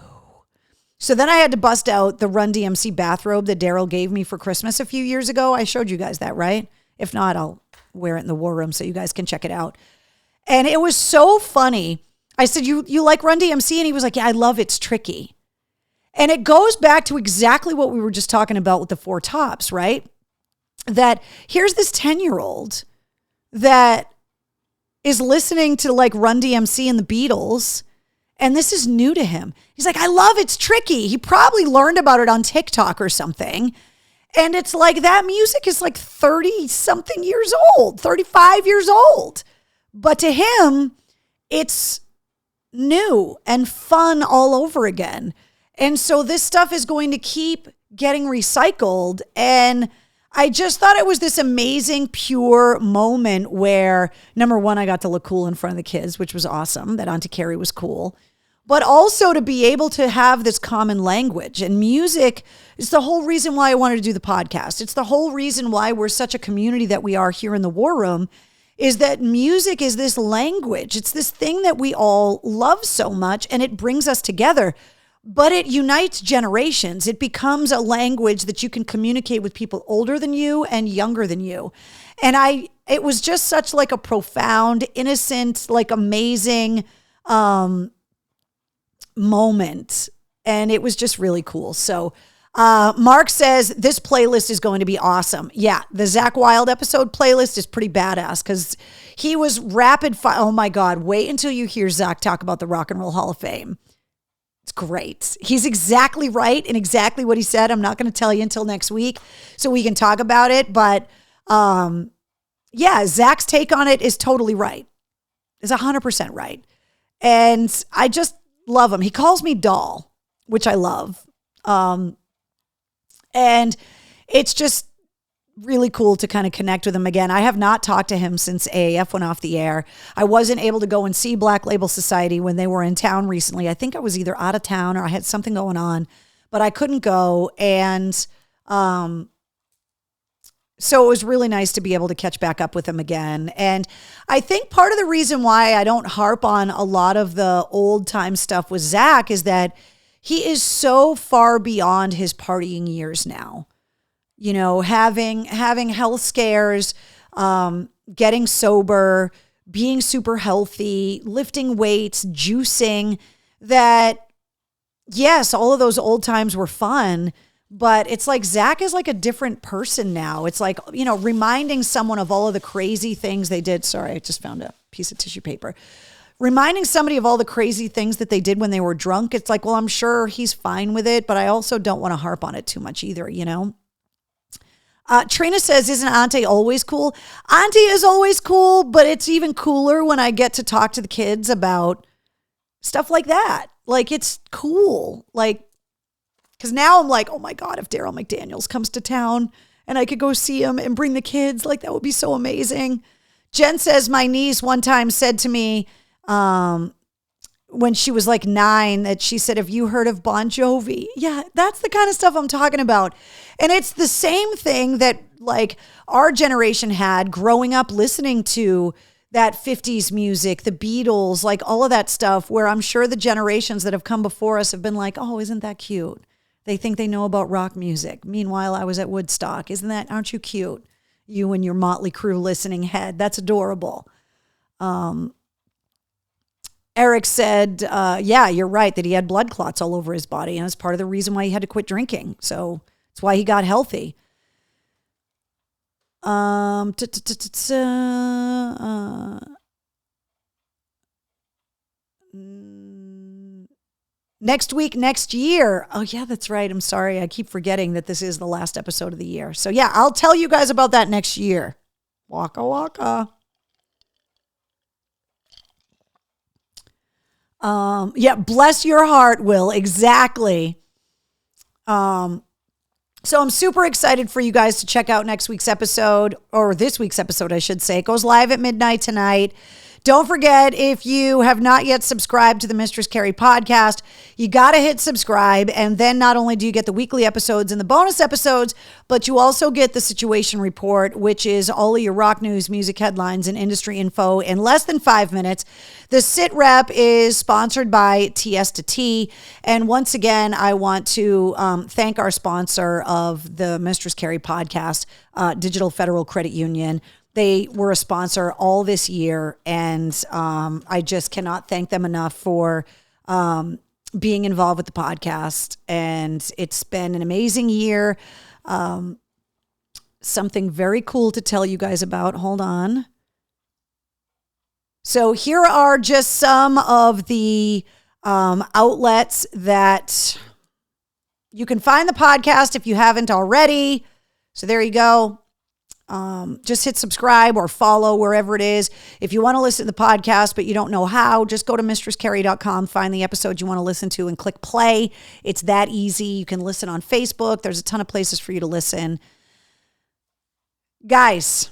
So then I had to bust out the Run DMC bathrobe that Daryl gave me for Christmas a few years ago. I showed you guys that, right? If not, I'll wear it in the War Room so you guys can check it out. And it was so funny. I said, you like Run DMC? And he was like, yeah, I love It's Tricky. And it goes back to exactly what we were just talking about with the 4 Tops, right? That here's this 10-year-old that is listening to like Run DMC and the Beatles, and this is new to him. He's like, I love It's Tricky. He probably learned about it on TikTok or something. And it's like that music is like 30-something years old, 35 years old. But to him, it's new and fun all over again. And so this stuff is going to keep getting recycled. And I just thought it was this amazing, pure moment where, number one, I got to look cool in front of the kids, which was awesome, that Auntie Carrie was cool. But also to be able to have this common language. And music is the whole reason why I wanted to do the podcast. It's the whole reason why we're such a community that we are here in the War Room, is that music is this language. It's this thing that we all love so much, and it brings us together. But it unites generations. It becomes a language that you can communicate with people older than you and younger than you. And it was just such like a profound, innocent, like amazing moment. And it was just really cool. So Mark says this playlist is going to be awesome. Yeah, the Zach Wilde episode playlist is pretty badass because he was rapid fire. Oh my God, wait until you hear Zach talk about the Rock and Roll Hall of Fame. It's great. He's exactly right in exactly what he said. I'm not going to tell you until next week so we can talk about it. But yeah, Zach's take on it is totally right. It's 100% right. And I just love him. He calls me doll, which I love. And it's just really cool to kind of connect with him again. I have not talked to him since AAF went off the air. I wasn't able to go and see Black Label Society when they were in town recently. I think I was either out of town or I had something going on, but I couldn't go. And so it was really nice to be able to catch back up with him again. And I think part of the reason why I don't harp on a lot of the old time stuff with Zach is that he is so far beyond his partying years now. You know, having health scares, getting sober, being super healthy, lifting weights, juicing, that yes, all of those old times were fun, but it's like Zach is like a different person now. It's like, you know, reminding someone of all of the crazy things they did. Sorry, I just found a piece of tissue paper. Reminding somebody of all the crazy things that they did when they were drunk. It's like, well, I'm sure he's fine with it, but I also don't want to harp on it too much either, you know? Trina says, isn't Auntie always cool? Auntie is always cool, but it's even cooler when I get to talk to the kids about stuff like that. Like, it's cool. Like, Because now I'm like, oh my God, if Daryl McDaniels comes to town and I could go see him and bring the kids, like that would be so amazing. Jen says my niece one time said to me when she was like 9 that she said, have you heard of Bon Jovi? Yeah, that's the kind of stuff I'm talking about. And it's the same thing that like our generation had growing up listening to that 50s music, the Beatles, like all of that stuff, where I'm sure the generations that have come before us have been like, oh, isn't that cute? They think they know about rock music. Meanwhile, I was at Woodstock. Aren't you cute? You and your Motley Crue listening head. That's adorable. Eric said, yeah, you're right, that he had blood clots all over his body. And it's part of the reason why he had to quit drinking. So it's why he got healthy. Next week, next year. Oh, yeah, that's right. I'm sorry. I keep forgetting that this is the last episode of the year. So, yeah, I'll tell you guys about that next year. Waka waka. Yeah, bless your heart, Will. Exactly. So I'm super excited for you guys to check out next week's episode, or this week's episode, I should say. It goes live at midnight tonight. Don't forget, if you have not yet subscribed to the Mistress Carrie podcast, you got to hit subscribe. And then not only do you get the weekly episodes and the bonus episodes, but you also get the situation report, which is all of your rock news, music headlines, and industry info in less than 5 minutes. The Sit Rep is sponsored by TS to T. And once again, I want to thank our sponsor of the Mistress Carrie podcast, Digital Federal Credit Union. They were a sponsor all this year, and I just cannot thank them enough for being involved with the podcast. And it's been an amazing year. Something very cool to tell you guys about. Hold on. So here are just some of the outlets that you can find the podcast if you haven't already. So there you go. Just hit subscribe or follow wherever it is. If you want to listen to the podcast, but you don't know how, just go to mistresscarrie.com, find the episode you want to listen to and click play. It's that easy. You can listen on Facebook. There's a ton of places for you to listen. Guys,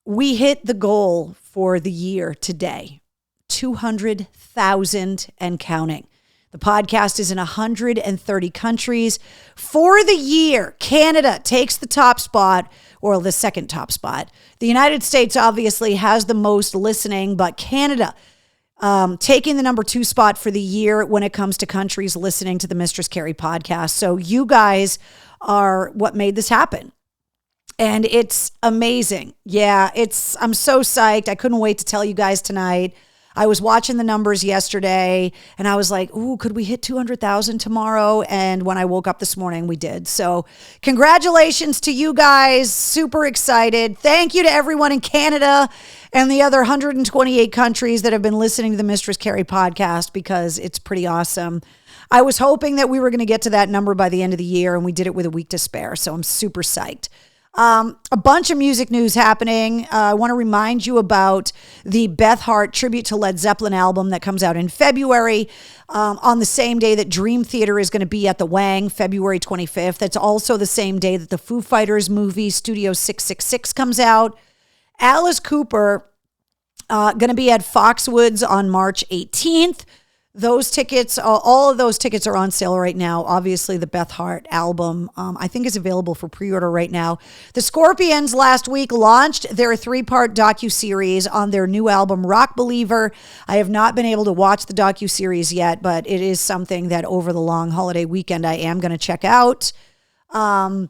we hit the goal for the year today, 200,000 and counting. The podcast is in 130 countries. For the year, Canada takes the top spot, or the second top spot. The United States obviously has the most listening, but Canada taking the number 2 spot for the year when it comes to countries listening to the Mistress Carrie podcast. So you guys are what made this happen. And it's amazing. Yeah, I'm so psyched. I couldn't wait to tell you guys tonight. I was watching the numbers yesterday and I was like, ooh, could we hit 200,000 tomorrow? And when I woke up this morning, we did. So congratulations to you guys. Super excited. Thank you to everyone in Canada and the other 128 countries that have been listening to the Mistress Carrie podcast, because it's pretty awesome. I was hoping that we were going to get to that number by the end of the year, and we did it with a week to spare. So I'm super psyched. A bunch of music news happening. I want to remind you about the Beth Hart tribute to Led Zeppelin album that comes out in February, on the same day that Dream Theater is going to be at the Wang, February 25th. That's also the same day that the Foo Fighters movie Studio 666 comes out. Alice Cooper going to be at Foxwoods on March 18th. Those tickets, all of those tickets are on sale right now. Obviously, the Beth Hart album, I think, is available for pre-order right now. The Scorpions last week launched their 3-part docuseries on their new album, Rock Believer. I have not been able to watch the docuseries yet, but it is something that over the long holiday weekend I am going to check out. Want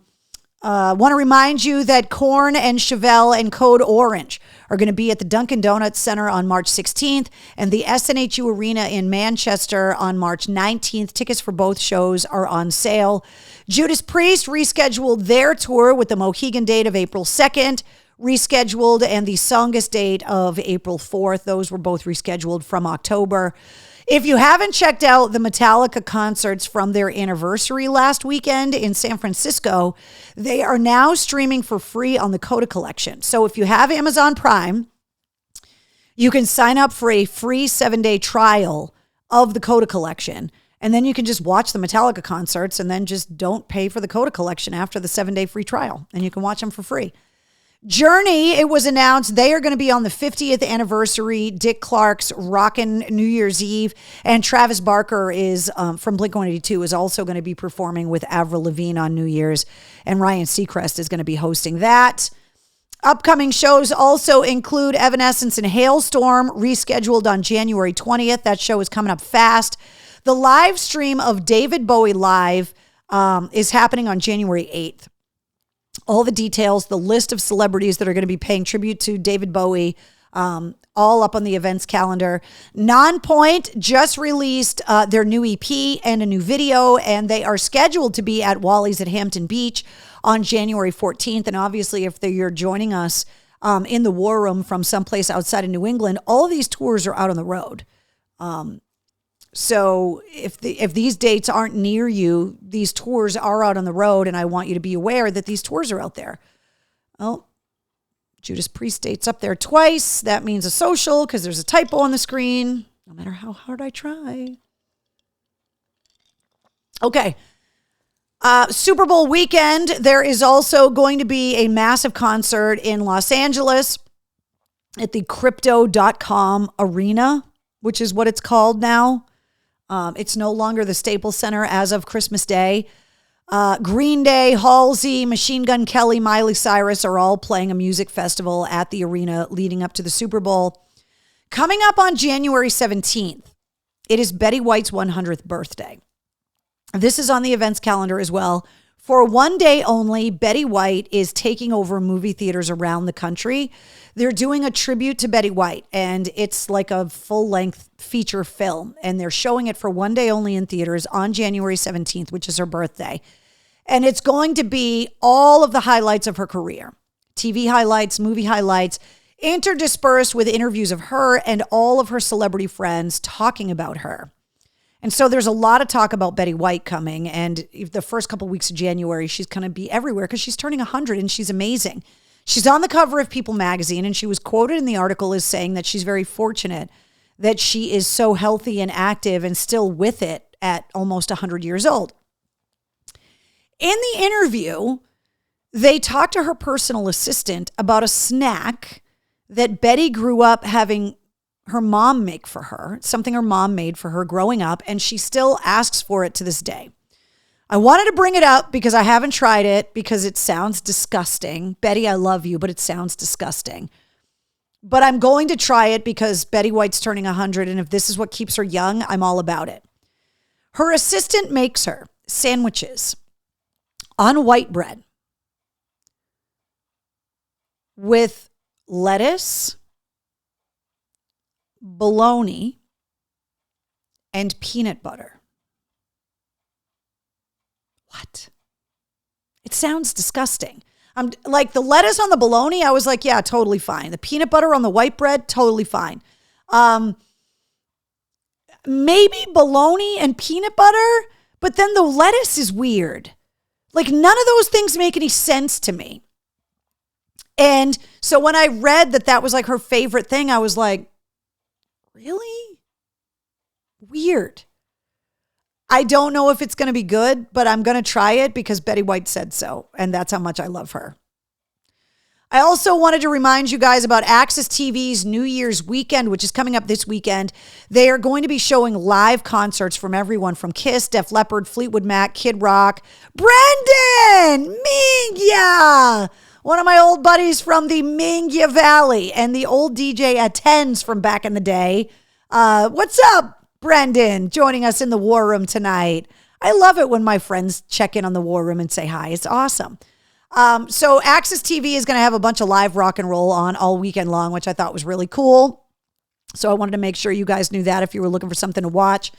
to remind you that Korn and Chevelle and Code Orange are going to be at the Dunkin' Donuts Center on March 16th and the SNHU Arena in Manchester on March 19th. Tickets for both shows are on sale. Judas Priest rescheduled their tour with the Mohegan date of April 2nd, rescheduled, and the Songus date of April 4th. Those were both rescheduled from October. If you haven't checked out the Metallica concerts from their anniversary last weekend in San Francisco, they are now streaming for free on the Codder collection. So if you have Amazon Prime, you can sign up for a free 7-day trial of the Codder collection. And then you can just watch the Metallica concerts and then just don't pay for the Codder collection after the 7-day free trial. And you can watch them for free. Journey, it was announced they are going to be on the 50th anniversary Dick Clark's Rockin' New Year's Eve. And Travis Barker is from Blink-182 is also going to be performing with Avril Lavigne on New Year's. And Ryan Seacrest is going to be hosting that. Upcoming shows also include Evanescence and Hailstorm, rescheduled on January 20th. That show is coming up fast. The live stream of David Bowie Live is happening on January 8th. All the details, the list of celebrities that are going to be paying tribute to David Bowie, all up on the events calendar. Nonpoint just released their new EP and a new video, and they are scheduled to be at Wally's at Hampton Beach on January 14th. And obviously, if you're joining us in the War Room from someplace outside of New England, all of these tours are out on the road. So if these dates aren't near you, these tours are out on the road, and I want you to be aware that these tours are out there. Oh, Judas Priest dates up there twice. That means a social because there's a typo on the screen, no matter how hard I try. Okay. Super Bowl weekend, there is also going to be a massive concert in Los Angeles at the Crypto.com Arena, which is what it's called now. It's no longer the Staples Center as of Christmas Day. Green Day, Halsey, Machine Gun Kelly, Miley Cyrus are all playing a music festival at the arena leading up to the Super Bowl. Coming up on January 17th, it is Betty White's 100th birthday. This is on the events calendar as well. For one day only, Betty White is taking over movie theaters around the country. They're doing a tribute to Betty White, and it's like a full-length feature film, and they're showing it for one day only in theaters on January 17th, which is her birthday. And it's going to be all of the highlights of her career. TV highlights, movie highlights, interdispersed with interviews of her and all of her celebrity friends talking about her. And so there's a lot of talk about Betty White coming, and the first couple of weeks of January, she's going to be everywhere because she's turning 100 and she's amazing. She's on the cover of People magazine, and she was quoted in the article as saying that she's very fortunate that she is so healthy and active and still with it at almost 100 years old. In the interview, they talked to her personal assistant about a snack that Betty grew up having her mom make for her, something her mom made for her growing up, and she still asks for it to this day. I wanted to bring it up because I haven't tried it because it sounds disgusting. Betty, I love you, but it sounds disgusting. But I'm going to try it because Betty White's turning 100, and if this is what keeps her young, I'm all about it. Her assistant makes her sandwiches on white bread with lettuce, bologna, and peanut butter. What? It sounds disgusting. I'm like the lettuce on the bologna. I was like, yeah, totally fine. The peanut butter on the white bread, totally fine. Maybe bologna and peanut butter, but then the lettuce is weird. Like none of those things make any sense to me. And so when I read that that was like her favorite thing, I was like, really? Weird. I don't know if it's going to be good, but I'm going to try it because Betty White said so. And that's how much I love her. I also wanted to remind you guys about Access TV's New Year's weekend, which is coming up this weekend. They are going to be showing live concerts from everyone from Kiss, Def Leppard, Fleetwood Mac, Kid Rock, Brendan Mingya, one of my old buddies from the Mingya Valley, and the old DJ at Tens from back in the day. What's up, Brendan? Joining us in the War Room tonight. I love it when my friends check in on the War Room and say hi. It's awesome. So Access TV is going to have a bunch of live rock and roll on all weekend long, which I thought was really cool. So I wanted to make sure you guys knew that if you were looking for something to watch.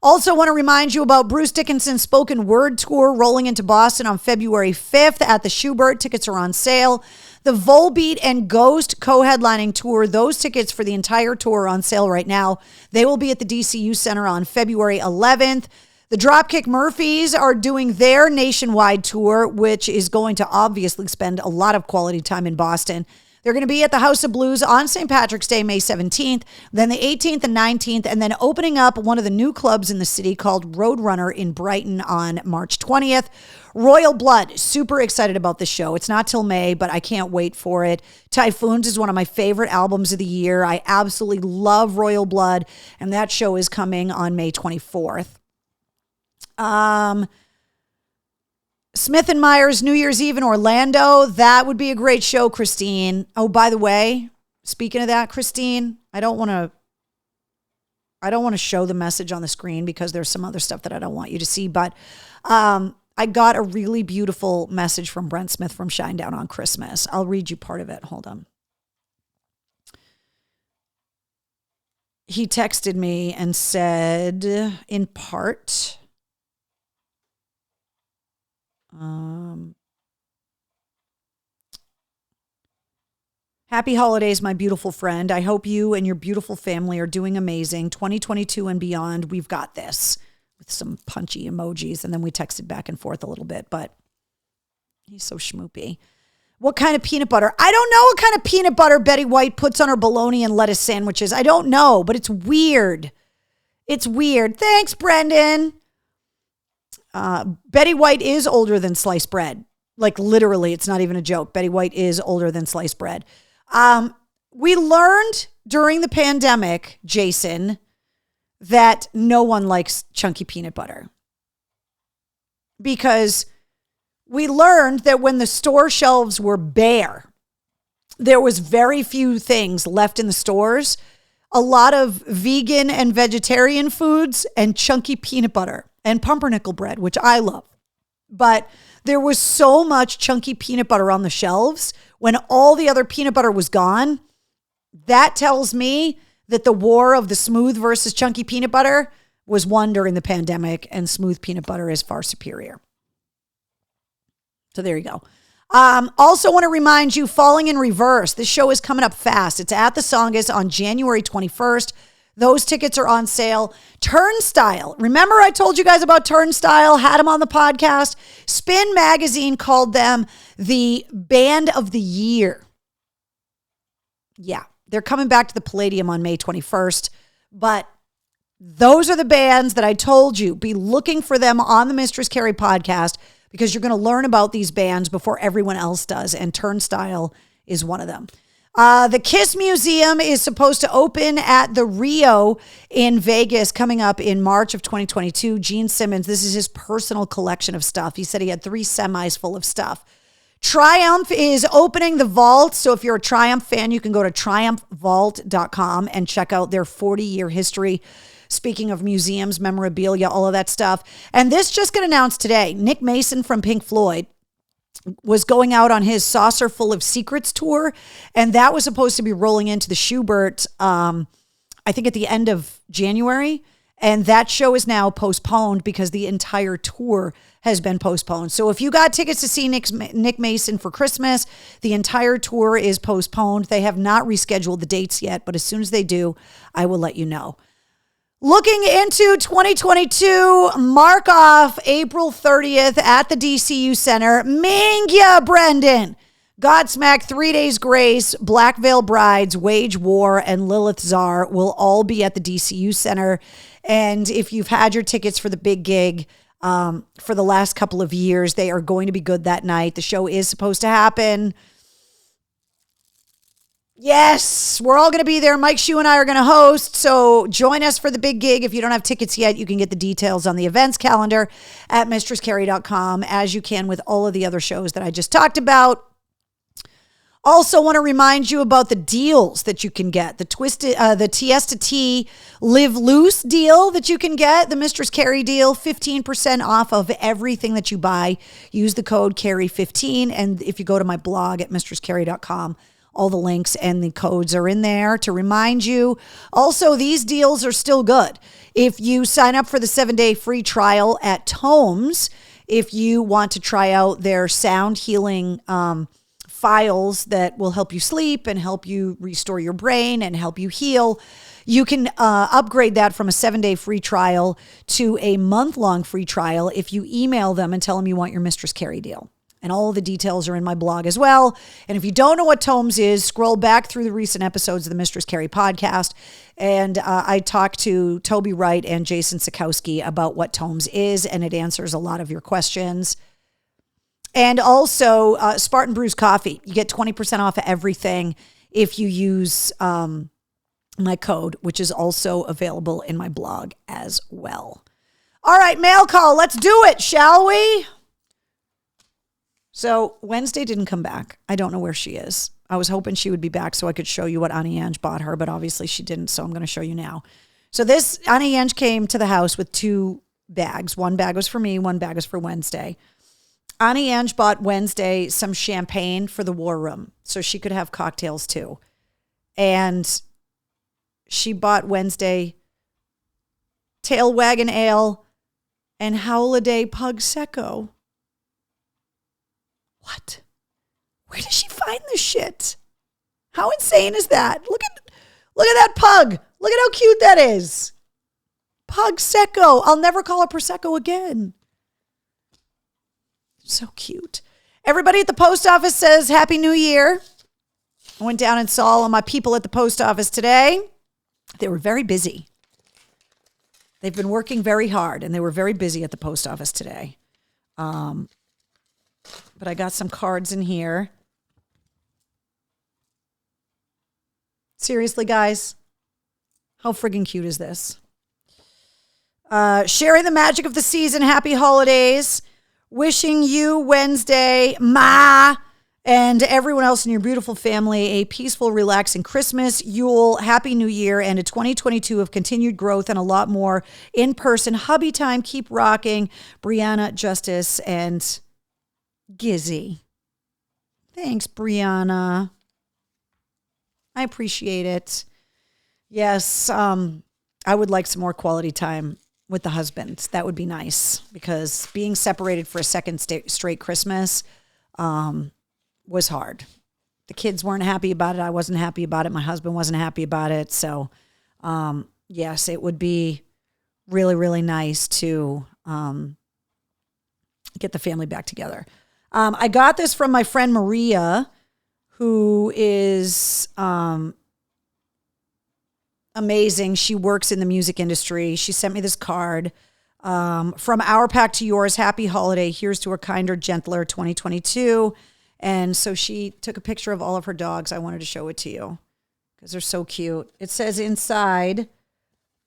Also want to remind you about Bruce Dickinson's spoken word tour rolling into Boston on February 5th at the Schubert. Tickets are on sale. The Volbeat and Ghost co-headlining tour, those tickets for the entire tour are on sale right now. They will be at the DCU Center on February 11th. The Dropkick Murphys are doing their nationwide tour, which is going to obviously spend a lot of quality time in Boston. They're going to be at the House of Blues on St. Patrick's Day, May 17th, then the 18th and 19th, and then opening up one of the new clubs in the city called Roadrunner in Brighton on March 20th. Royal Blood, super excited about this show. It's not till May, but I can't wait for it. Typhoons is one of my favorite albums of the year. I absolutely love Royal Blood, and that show is coming on May 24th. Smith & Myers New Year's Eve in Orlando. That would be a great show, Christine. Oh, by the way, speaking of that, Christine, I don't want to show the message on the screen because there's some other stuff that I don't want you to see, but I got a really beautiful message from Brent Smith from Shinedown on Christmas. I'll read you part of it. Hold on. He texted me and said, in part, happy holidays, my beautiful friend. I hope you and your beautiful family are doing amazing. 2022 and beyond, we've got this, with some punchy emojis. And then we texted back and forth a little bit, but he's so schmoopy. What kind of peanut butter? I don't know what kind of peanut butter Betty White puts on her bologna and lettuce sandwiches. I don't know, but it's weird. It's weird. Thanks, Brendan. Betty White is older than sliced bread. Like literally, it's not even a joke. Betty White is older than sliced bread. We learned during the pandemic, Jason, that no one likes chunky peanut butter. Because we learned that when the store shelves were bare, there was very few things left in the stores. A lot of vegan and vegetarian foods and chunky peanut butter. And pumpernickel bread, which I love. But there was so much chunky peanut butter on the shelves when all the other peanut butter was gone. That tells me that the war of the smooth versus chunky peanut butter was won during the pandemic, and smooth peanut butter is far superior. So there you go. Also want to remind you, Falling in Reverse. This show is coming up fast. It's at the Songus on January 21st. Those tickets are on sale. Turnstile. Remember I told you guys about Turnstile, had them on the podcast? Spin Magazine called them the Band of the Year. Yeah, they're coming back to the Palladium on May 21st. But those are the bands that I told you. Be looking for them on the Mistress Carrie podcast because you're going to learn about these bands before everyone else does. And Turnstile is one of them. The Kiss Museum is supposed to open at the Rio in Vegas coming up in March of 2022. Gene Simmons, this is his personal collection of stuff. He said he had 3 semis full of stuff. Triumph is opening the vault. So if you're a Triumph fan, you can go to triumphvault.com and check out their 40-year history. Speaking of museums, memorabilia, all of that stuff. And this just got announced today. Nick Mason from Pink Floyd was going out on his Saucer Full of Secrets tour, and that was supposed to be rolling into the Schubert, I think at the end of January, and that show is now postponed because the entire tour has been postponed. So if you got tickets to see Nick Mason for Christmas, the entire tour is postponed. They have not rescheduled the dates yet, but as soon as they do, I will let you know. Looking into 2022, mark off April 30th at the DCU Center. Mingya, Brendan. Godsmack, 3 Days Grace, Black Veil Brides, Wage War, and Lilith Czar will all be at the DCU Center. And if you've had your tickets for the big gig for the last couple of years, they are going to be good that night. The show is supposed to happen. Yes, we're all going to be there. Mike Shue and I are going to host. So join us for the big gig. If you don't have tickets yet, you can get the details on the events calendar at mistresscarrie.com, as you can with all of the other shows that I just talked about. Also want to remind you about the deals that you can get. The Tiesta T Live Loose deal that you can get. The Mistress Carrie deal, 15% off of everything that you buy. Use the code Carrie15. And if you go to my blog at mistresscarrie.com, all the links and the codes are in there to remind you. Also, these deals are still good. If you sign up for the 7-day free trial at Tomes, if you want to try out their sound healing files that will help you sleep and help you restore your brain and help you heal, you can upgrade that from a 7-day free trial to a month-long free trial if you email them and tell them you want your Mistress Carrie deal. And all the details are in my blog as well. And if you don't know what Tomes is, scroll back through the recent episodes of the Mistress Carrie podcast. And I talked to Toby Wright and Jason Sikowski about what Tomes is, and it answers a lot of your questions. And also Spartan Brews Coffee. You get 20% off of everything if you use my code, which is also available in my blog as well. All right, mail call. Let's do it, shall we? So Wednesday didn't come back. I don't know where she is. I was hoping she would be back so I could show you what Annie Ange bought her, but obviously she didn't, so I'm going to show you now. So this, Annie Ange came to the house with 2 bags. One bag was for me, one bag was for Wednesday. Annie Ange bought Wednesday some champagne for the war room so she could have cocktails too. And she bought Wednesday Tail Wagon Ale and Holiday Pug Secco. What? Where did she find this shit? How insane is that? Look at that pug. Look at how cute that is. Pug Secco. I'll never call it Prosecco again. So cute. Everybody at the post office says Happy New Year. I went down and saw all of my people at the post office today. They were very busy. They've been working very hard, and they were very busy at the post office today. But I got some cards in here. Seriously, guys, how friggin' cute is this? Sharing the magic of the season. Happy holidays. Wishing you, Wednesday, Ma, and everyone else in your beautiful family a peaceful, relaxing Christmas, Yule, Happy New Year, and a 2022 of continued growth and a lot more in-person hubby time. Keep rocking. Brianna, Justice, and Gizzy. Thanks, Brianna. I appreciate it. Yes, I would like some more quality time with the husband. That would be nice, because being separated for a second straight Christmas was hard. The kids weren't happy about it. I wasn't happy about it. My husband wasn't happy about it. So, yes, it would be really, really nice to get the family back together. I got this from my friend Maria, who is amazing. She works in the music industry. She sent me this card. From our pack to yours, happy holiday. Here's to a kinder, gentler 2022. And so she took a picture of all of her dogs. I wanted to show it to you because they're so cute. It says inside,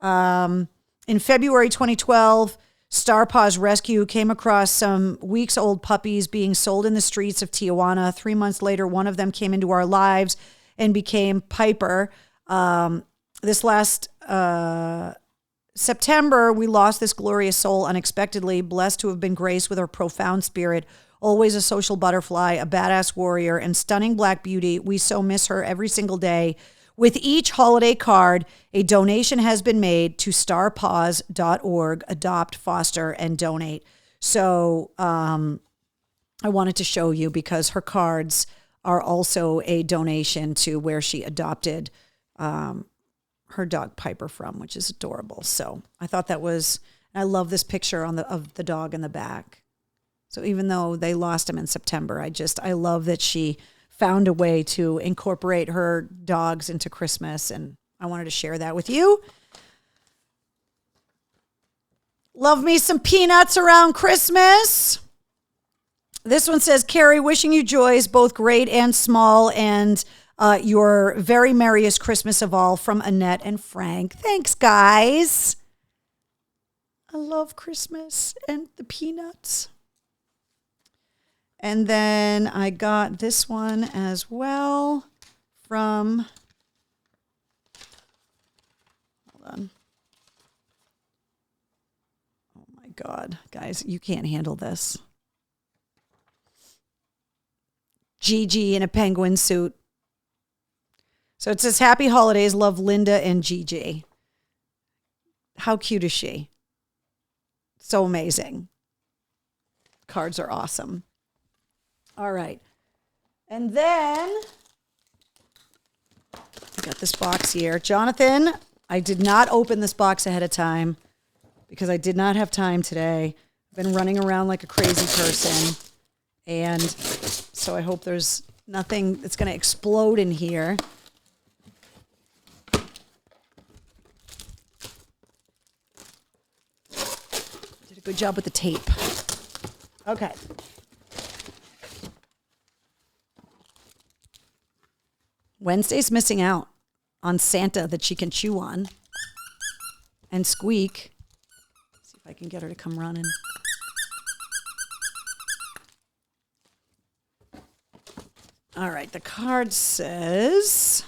in February 2012, Star Paws Rescue came across some weeks-old puppies being sold in the streets of Tijuana. 3 months later, one of them came into our lives and became Piper. This last September, we lost this glorious soul unexpectedly, blessed to have been graced with her profound spirit, always a social butterfly, a badass warrior, and stunning black beauty. We so miss her every single day. With each holiday card, a donation has been made to starpaws.org, adopt, foster, and donate. So I wanted to show you because her cards are also a donation to where she adopted her dog Piper from, which is adorable. So I thought that was, I love this picture of the dog in the back. So even though they lost him in September, I love that she found a way to incorporate her dogs into Christmas, and I wanted to share that with you. Love me some peanuts around Christmas. This one says, Carrie, wishing you joys, both great and small, and your very merriest Christmas of all, from Annette and Frank. Thanks, guys. I love Christmas and the peanuts. And then I got this one as well from, hold on. Oh my God, guys, you can't handle this. Gigi in a penguin suit. So it says, happy holidays, love Linda and Gigi. How cute is she? So amazing. Cards are awesome. All right. And then I got this box here. Jonathan, I did not open this box ahead of time because I did not have time today. I've been running around like a crazy person. And so I hope there's nothing that's going to explode in here. Did a good job with the tape. Okay. Wednesday's missing out on Santa that she can chew on and squeak. See if I can get her to come running. All right, the card says,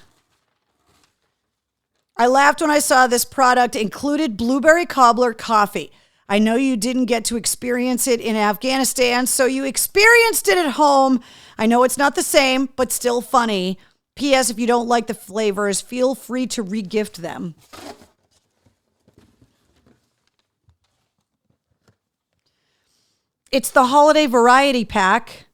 I laughed when I saw this product included blueberry cobbler coffee. I know you didn't get to experience it in Afghanistan, so you experienced it at home. I know it's not the same, but still funny. P.S. If you don't like the flavors, feel free to re-gift them. It's the holiday variety pack.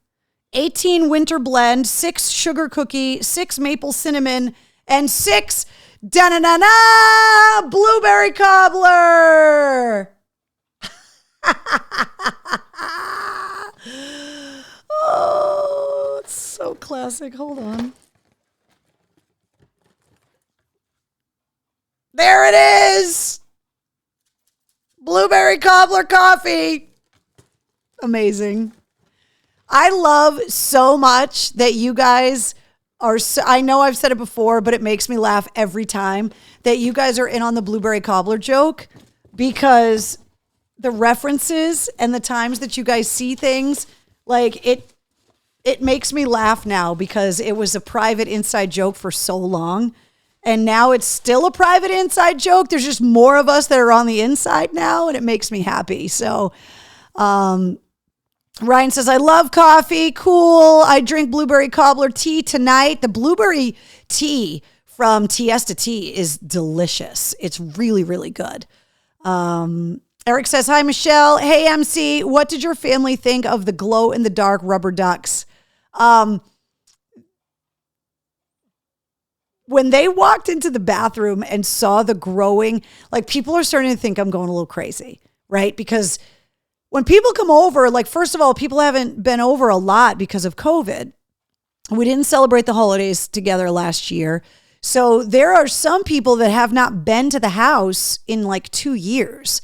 18 winter blend, 6 sugar cookie, 6 maple cinnamon, and 6 da-na-na-na blueberry cobbler. Oh, it's so classic. Hold on. There it is. Blueberry cobbler coffee. Amazing. I love so much that you guys are, I know I've said it before, but it makes me laugh every time that you guys are in on the blueberry cobbler joke, because the references and the times that you guys see things, like it makes me laugh now because it was a private inside joke for so long. And now it's still a private inside joke. There's just more of us that are on the inside now, and it makes me happy. So, Ryan says, I love coffee. Cool. I drink blueberry cobbler tea tonight. The blueberry tea from TS to T is delicious. It's really, really good. Eric says, hi, Michelle. Hey, MC. What did your family think of the glow-in-the-dark rubber ducks? When they walked into the bathroom and saw the growing, like, people are starting to think I'm going a little crazy, right? Because when people come over, like, first of all, people haven't been over a lot because of COVID. We didn't celebrate the holidays together last year. So there are some people that have not been to the house in like 2 years.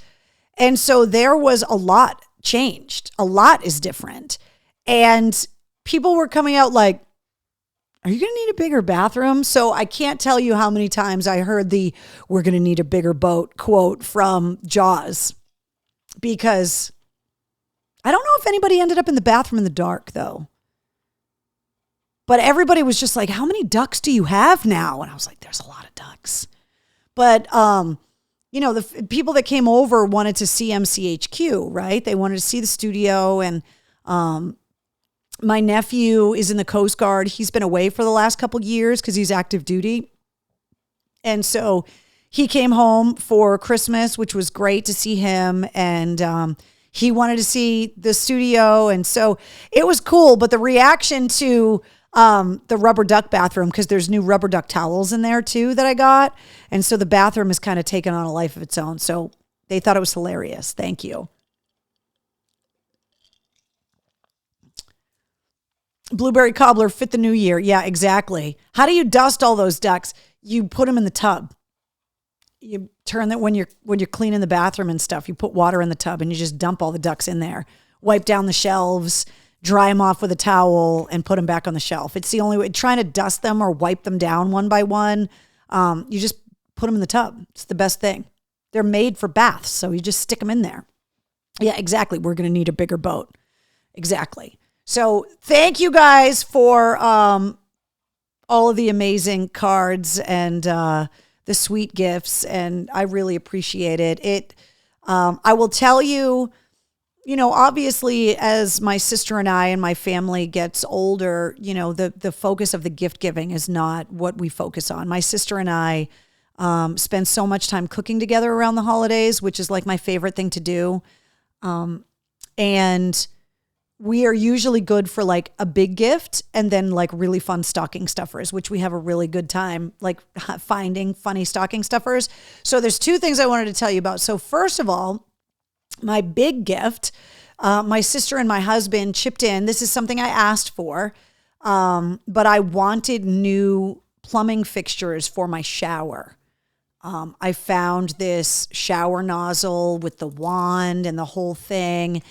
And so there was a lot changed. A lot is different. And people were coming out like, are you going to need a bigger bathroom? So I can't tell you how many times I heard the we're going to need a bigger boat quote from Jaws, because I don't know if anybody ended up in the bathroom in the dark though. But everybody was just like, how many ducks do you have now? And I was like, there's a lot of ducks. But, the people that came over wanted to see MCHQ, right? They wanted to see the studio. And my nephew is in the Coast Guard. He's been away for the last couple of years because he's active duty. And so he came home for Christmas, which was great to see him. And he wanted to see the studio. And so it was cool. But the reaction to the rubber duck bathroom, because there's new rubber duck towels in there too that I got. And so the bathroom is kind of taken on a life of its own. So they thought it was hilarious. Thank you. Blueberry cobbler fit the new year. Yeah, exactly. How do you dust all those ducks? You put them in the tub. You turn that when you're cleaning the bathroom and stuff, you put water in the tub and you just dump all the ducks in there. Wipe down the shelves, dry them off with a towel, and put them back on the shelf. It's the only way. Trying to dust them or wipe them down one by one, you just put them in the tub. It's the best thing. They're made for baths, so you just stick them in there. Yeah, exactly. We're going to need a bigger boat. Exactly. So thank you guys for all of the amazing cards and the sweet gifts, and I really appreciate it. I will tell you, obviously as my sister and I and my family gets older, the focus of the gift giving is not what we focus on. My sister and I spend so much time cooking together around the holidays, which is like my favorite thing to do. And we are usually good for like a big gift and then like really fun stocking stuffers, which we have a really good time like finding funny stocking stuffers. So there's two things I wanted to tell you about. So first of all, my big gift My sister and my husband chipped in. This is something I asked for, but I wanted new plumbing fixtures for my shower. I found this shower nozzle with the wand and the whole thing.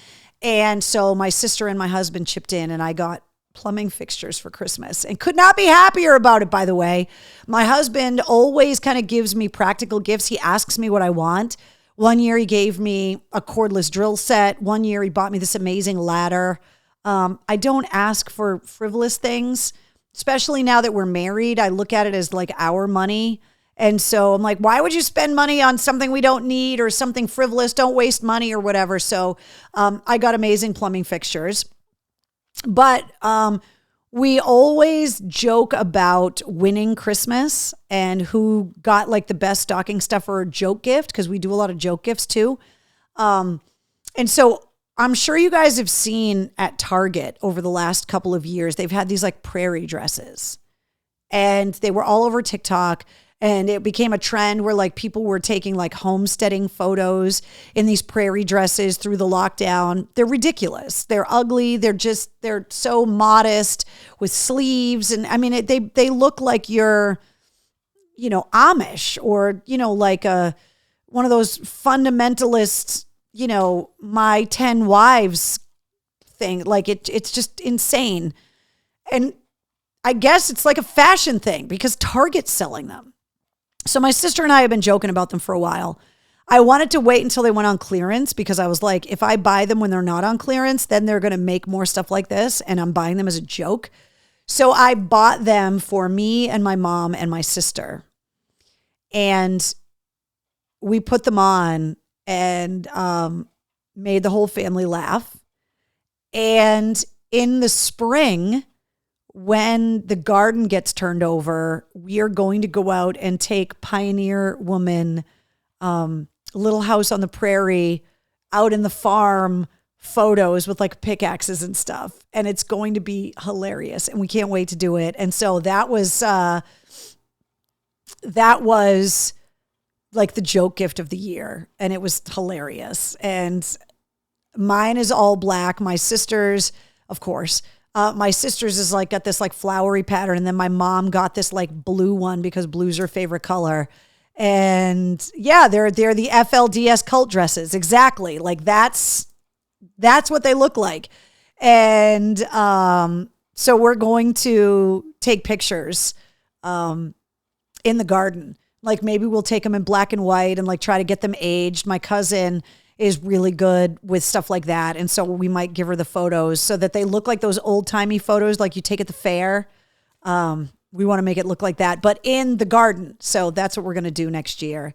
And so my sister and my husband chipped in, and I got plumbing fixtures for Christmas and could not be happier about it, by the way. My husband always kind of gives me practical gifts. He asks me what I want. One year he gave me a cordless drill set. One year he bought me this amazing ladder. I don't ask for frivolous things, especially now that we're married. I look at it as like our money. And so I'm like, why would you spend money on something we don't need or something frivolous? Don't waste money or whatever. So I got amazing plumbing fixtures. But we always joke about winning Christmas and who got like the best stocking stuffer or joke gift, because we do a lot of joke gifts too. And so I'm sure you guys have seen at Target over the last couple of years, they've had these like prairie dresses, and they were all over TikTok. And it became a trend where like people were taking like homesteading photos in these prairie dresses through the lockdown. They're ridiculous. They're ugly. They're so modest with sleeves. And I mean, they look like you're, Amish or, like one of those fundamentalist, my 10 wives thing. Like it's just insane. And I guess it's like a fashion thing because Target's selling them. So my sister and I have been joking about them for a while. I wanted to wait until they went on clearance because I was like, if I buy them when they're not on clearance, then they're going to make more stuff like this. And I'm buying them as a joke. So I bought them for me and my mom and my sister. And we put them on and made the whole family laugh. And in the spring, when the garden gets turned over, we are going to go out and take Pioneer Woman, Little House on the Prairie, out in the farm photos with like pickaxes and stuff. And it's going to be hilarious. And we can't wait to do it. And so that was like the joke gift of the year. And it was hilarious. And mine is all black. My sister's, of course, my sister's is like got this like flowery pattern, and then my mom got this like blue one because blue's her favorite color. And yeah, they're the FLDS cult dresses. Exactly. Like that's what they look like. And so we're going to take pictures in the garden. Like maybe we'll take them in black and white and like try to get them aged. My cousin is really good with stuff like that. And so we might give her the photos so that they look like those old timey photos like you take at the fair. We want to make it look like that, but in the garden. So that's what we're going to do next year.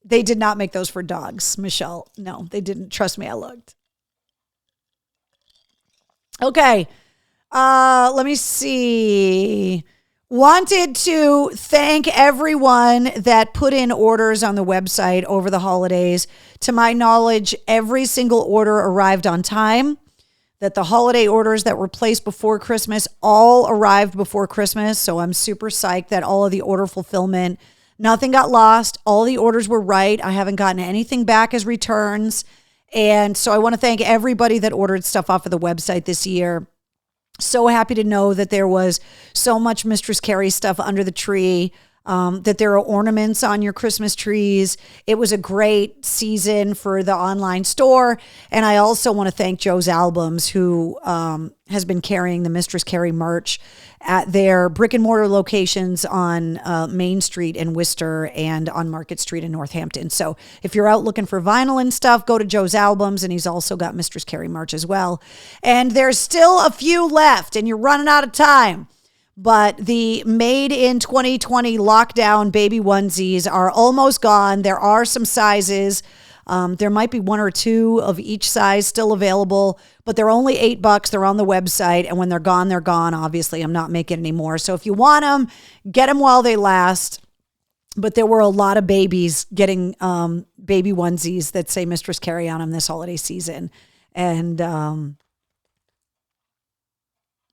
They did not make those for dogs, Michelle. No, they didn't. Trust me, I looked. Okay. Let me see. Wanted to thank everyone that put in orders on the website over the holidays. To my knowledge, every single order arrived on time. That the holiday orders that were placed before Christmas all arrived before Christmas. So I'm super psyched that all of the order fulfillment, nothing got lost. All the orders were right. I haven't gotten anything back as returns. And so I want to thank everybody that ordered stuff off of the website this year. So happy to know that there was so much Mistress Carrie stuff under the tree, that there are ornaments on your Christmas trees. It was a great season for the online store. And I also want to thank Joe's Albums, who has been carrying the Mistress Carrie merch at their brick and mortar locations on Main Street in Worcester and on Market Street in Northampton. So if you're out looking for vinyl and stuff, go to Joe's Albums, and he's also got Mistress Carrie merch as well. And there's still a few left, and you're running out of time. But the made in 2020 lockdown baby onesies are almost gone. There are some sizes. There might be one or two of each size still available, but they're only $8. They're on the website. And when they're gone, they're gone. Obviously, I'm not making any more. So if you want them, get them while they last. But there were a lot of babies getting baby onesies that say Mistress Carrie on them this holiday season. And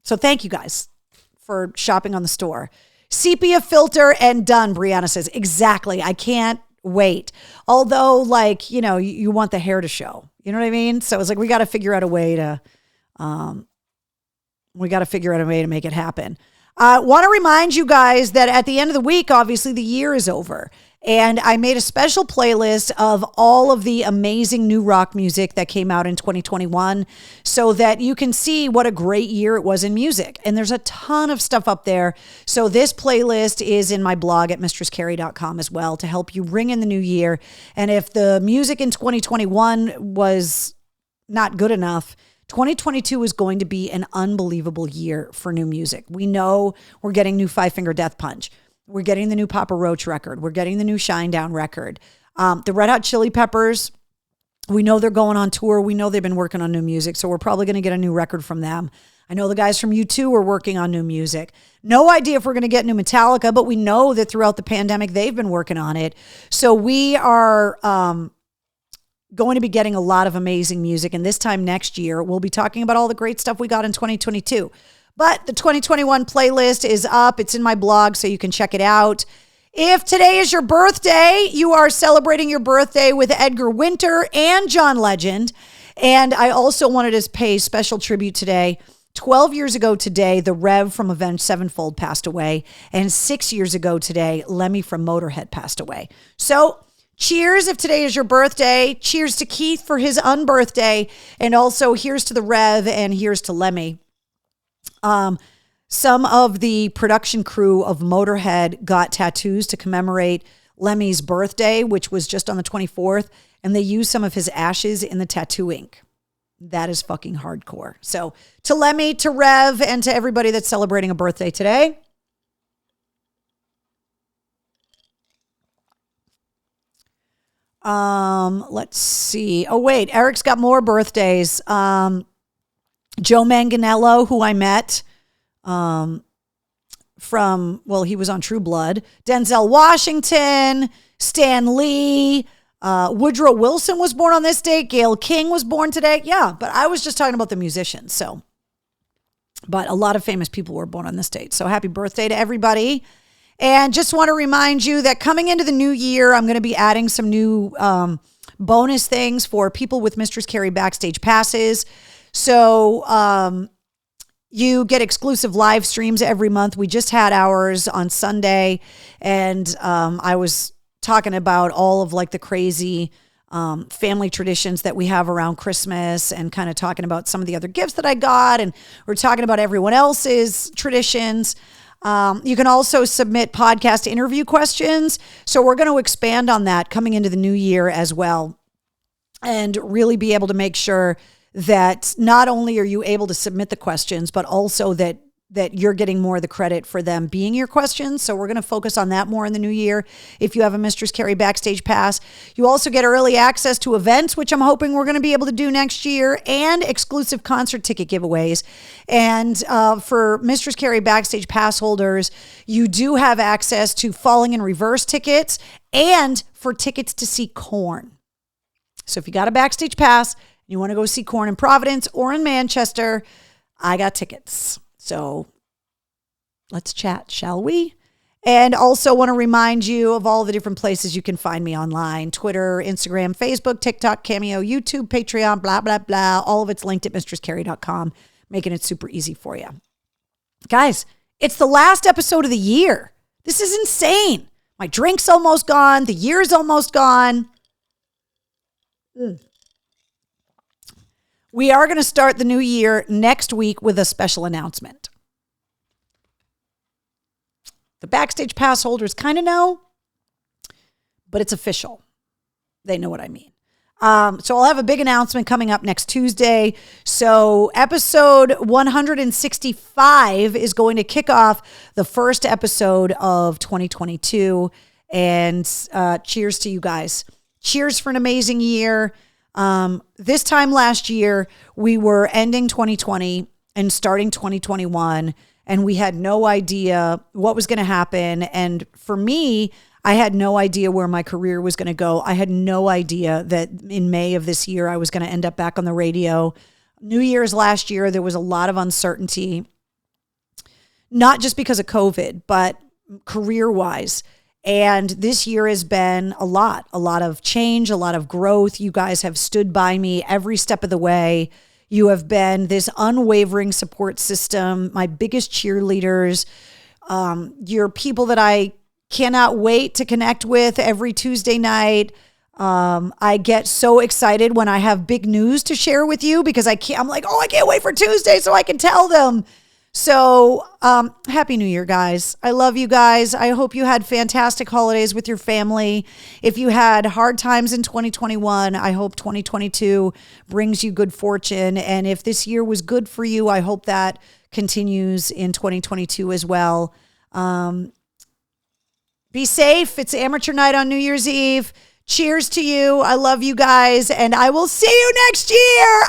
so thank you guys for shopping on the store. Sepia filter and done, Brianna says. Exactly. I can't wait. Although, like, you want the hair to show. You know what I mean? So it's like, we got to figure out a way to make it happen. I want to remind you guys that at the end of the week, obviously the year is over. And I made a special playlist of all of the amazing new rock music that came out in 2021 so that you can see what a great year it was in music. And there's a ton of stuff up there. So this playlist is in my blog at mistresscarrie.com as well to help you ring in the new year. And if the music in 2021 was not good enough, 2022 is going to be an unbelievable year for new music. We know we're getting new Five Finger Death Punch. We're getting the new Papa Roach record. We're getting the new Shinedown record. The Red Hot Chili Peppers, we know they're going on tour. We know they've been working on new music, so we're probably going to get a new record from them. I know the guys from U2 are working on new music. No idea if we're going to get new Metallica, but we know that throughout the pandemic, they've been working on it. So we are going to be getting a lot of amazing music. And this time next year, we'll be talking about all the great stuff we got in 2022. But the 2021 playlist is up. It's in my blog, so you can check it out. If today is your birthday, you are celebrating your birthday with Edgar Winter and John Legend. And I also wanted to pay special tribute today. 12 years ago today, the Rev from Avenged Sevenfold passed away. And 6 years ago today, Lemmy from Motorhead passed away. So cheers if today is your birthday. Cheers to Keith for his unbirthday. And also here's to the Rev and here's to Lemmy. Some of the production crew of Motorhead got tattoos to commemorate Lemmy's birthday, which was just on the 24th, and they used some of his ashes in the tattoo ink. That is fucking hardcore. So to Lemmy, to Rev, and to everybody that's celebrating a birthday today. Let's see. Oh, wait, Eric's got more birthdays. Joe Manganiello, who I met he was on True Blood. Denzel Washington, Stan Lee, Woodrow Wilson was born on this date. Gayle King was born today. Yeah, but I was just talking about the musicians. So, but a lot of famous people were born on this date. So happy birthday to everybody. And just want to remind you that coming into the new year, I'm going to be adding some new bonus things for people with Mistress Carrie backstage passes. So you get exclusive live streams every month. We just had ours on Sunday, and I was talking about all of like the crazy family traditions that we have around Christmas and kind of talking about some of the other gifts that I got, and we're talking about everyone else's traditions. You can also submit podcast interview questions. So we're going to expand on that coming into the new year as well, and really be able to make sure that not only are you able to submit the questions, but also that you're getting more of the credit for them being your questions. So we're going to focus on that more in the new year. If you have a Mistress Carrie backstage pass, you also get early access to events, which I'm hoping we're going to be able to do next year, and exclusive concert ticket giveaways. And for Mistress Carrie backstage pass holders, you do have access to Falling in Reverse tickets and for tickets to see Korn. So if you got a backstage pass, you want to go see Korn in Providence or in Manchester, I got tickets. So let's chat, shall we? And also want to remind you of all the different places you can find me online: Twitter, Instagram, Facebook, TikTok, Cameo, YouTube, Patreon, blah, blah, blah. All of it's linked at mistresscarrie.com, making it super easy for you. Guys, it's the last episode of the year. This is insane. My drink's almost gone. The year's almost gone. We are going to start the new year next week with a special announcement. The backstage pass holders kind of know, but it's official. They know what I mean. So I'll have a big announcement coming up next Tuesday. So episode 165 is going to kick off the first episode of 2022. And cheers to you guys. Cheers for an amazing year. This time last year, we were ending 2020 and starting 2021, and we had no idea what was going to happen. And for me, I had no idea where my career was going to go. I had no idea that in May of this year, I was going to end up back on the radio. New Year's last year, there was a lot of uncertainty, not just because of COVID, but career-wise. And this year has been a lot of change, a lot of growth. You guys have stood by me every step of the way. You have been this unwavering support system, my biggest cheerleaders. You're people that I cannot wait to connect with every Tuesday night. I get so excited when I have big news to share with you because I'm like, oh, I can't wait for Tuesday so I can tell them. So, Happy New Year, guys. I love you guys. I hope you had fantastic holidays with your family. If you had hard times in 2021, I hope 2022 brings you good fortune. And if this year was good for you, I hope that continues in 2022 as well. Be safe. It's amateur night on New Year's Eve. Cheers to you. I love you guys, and I will see you next year.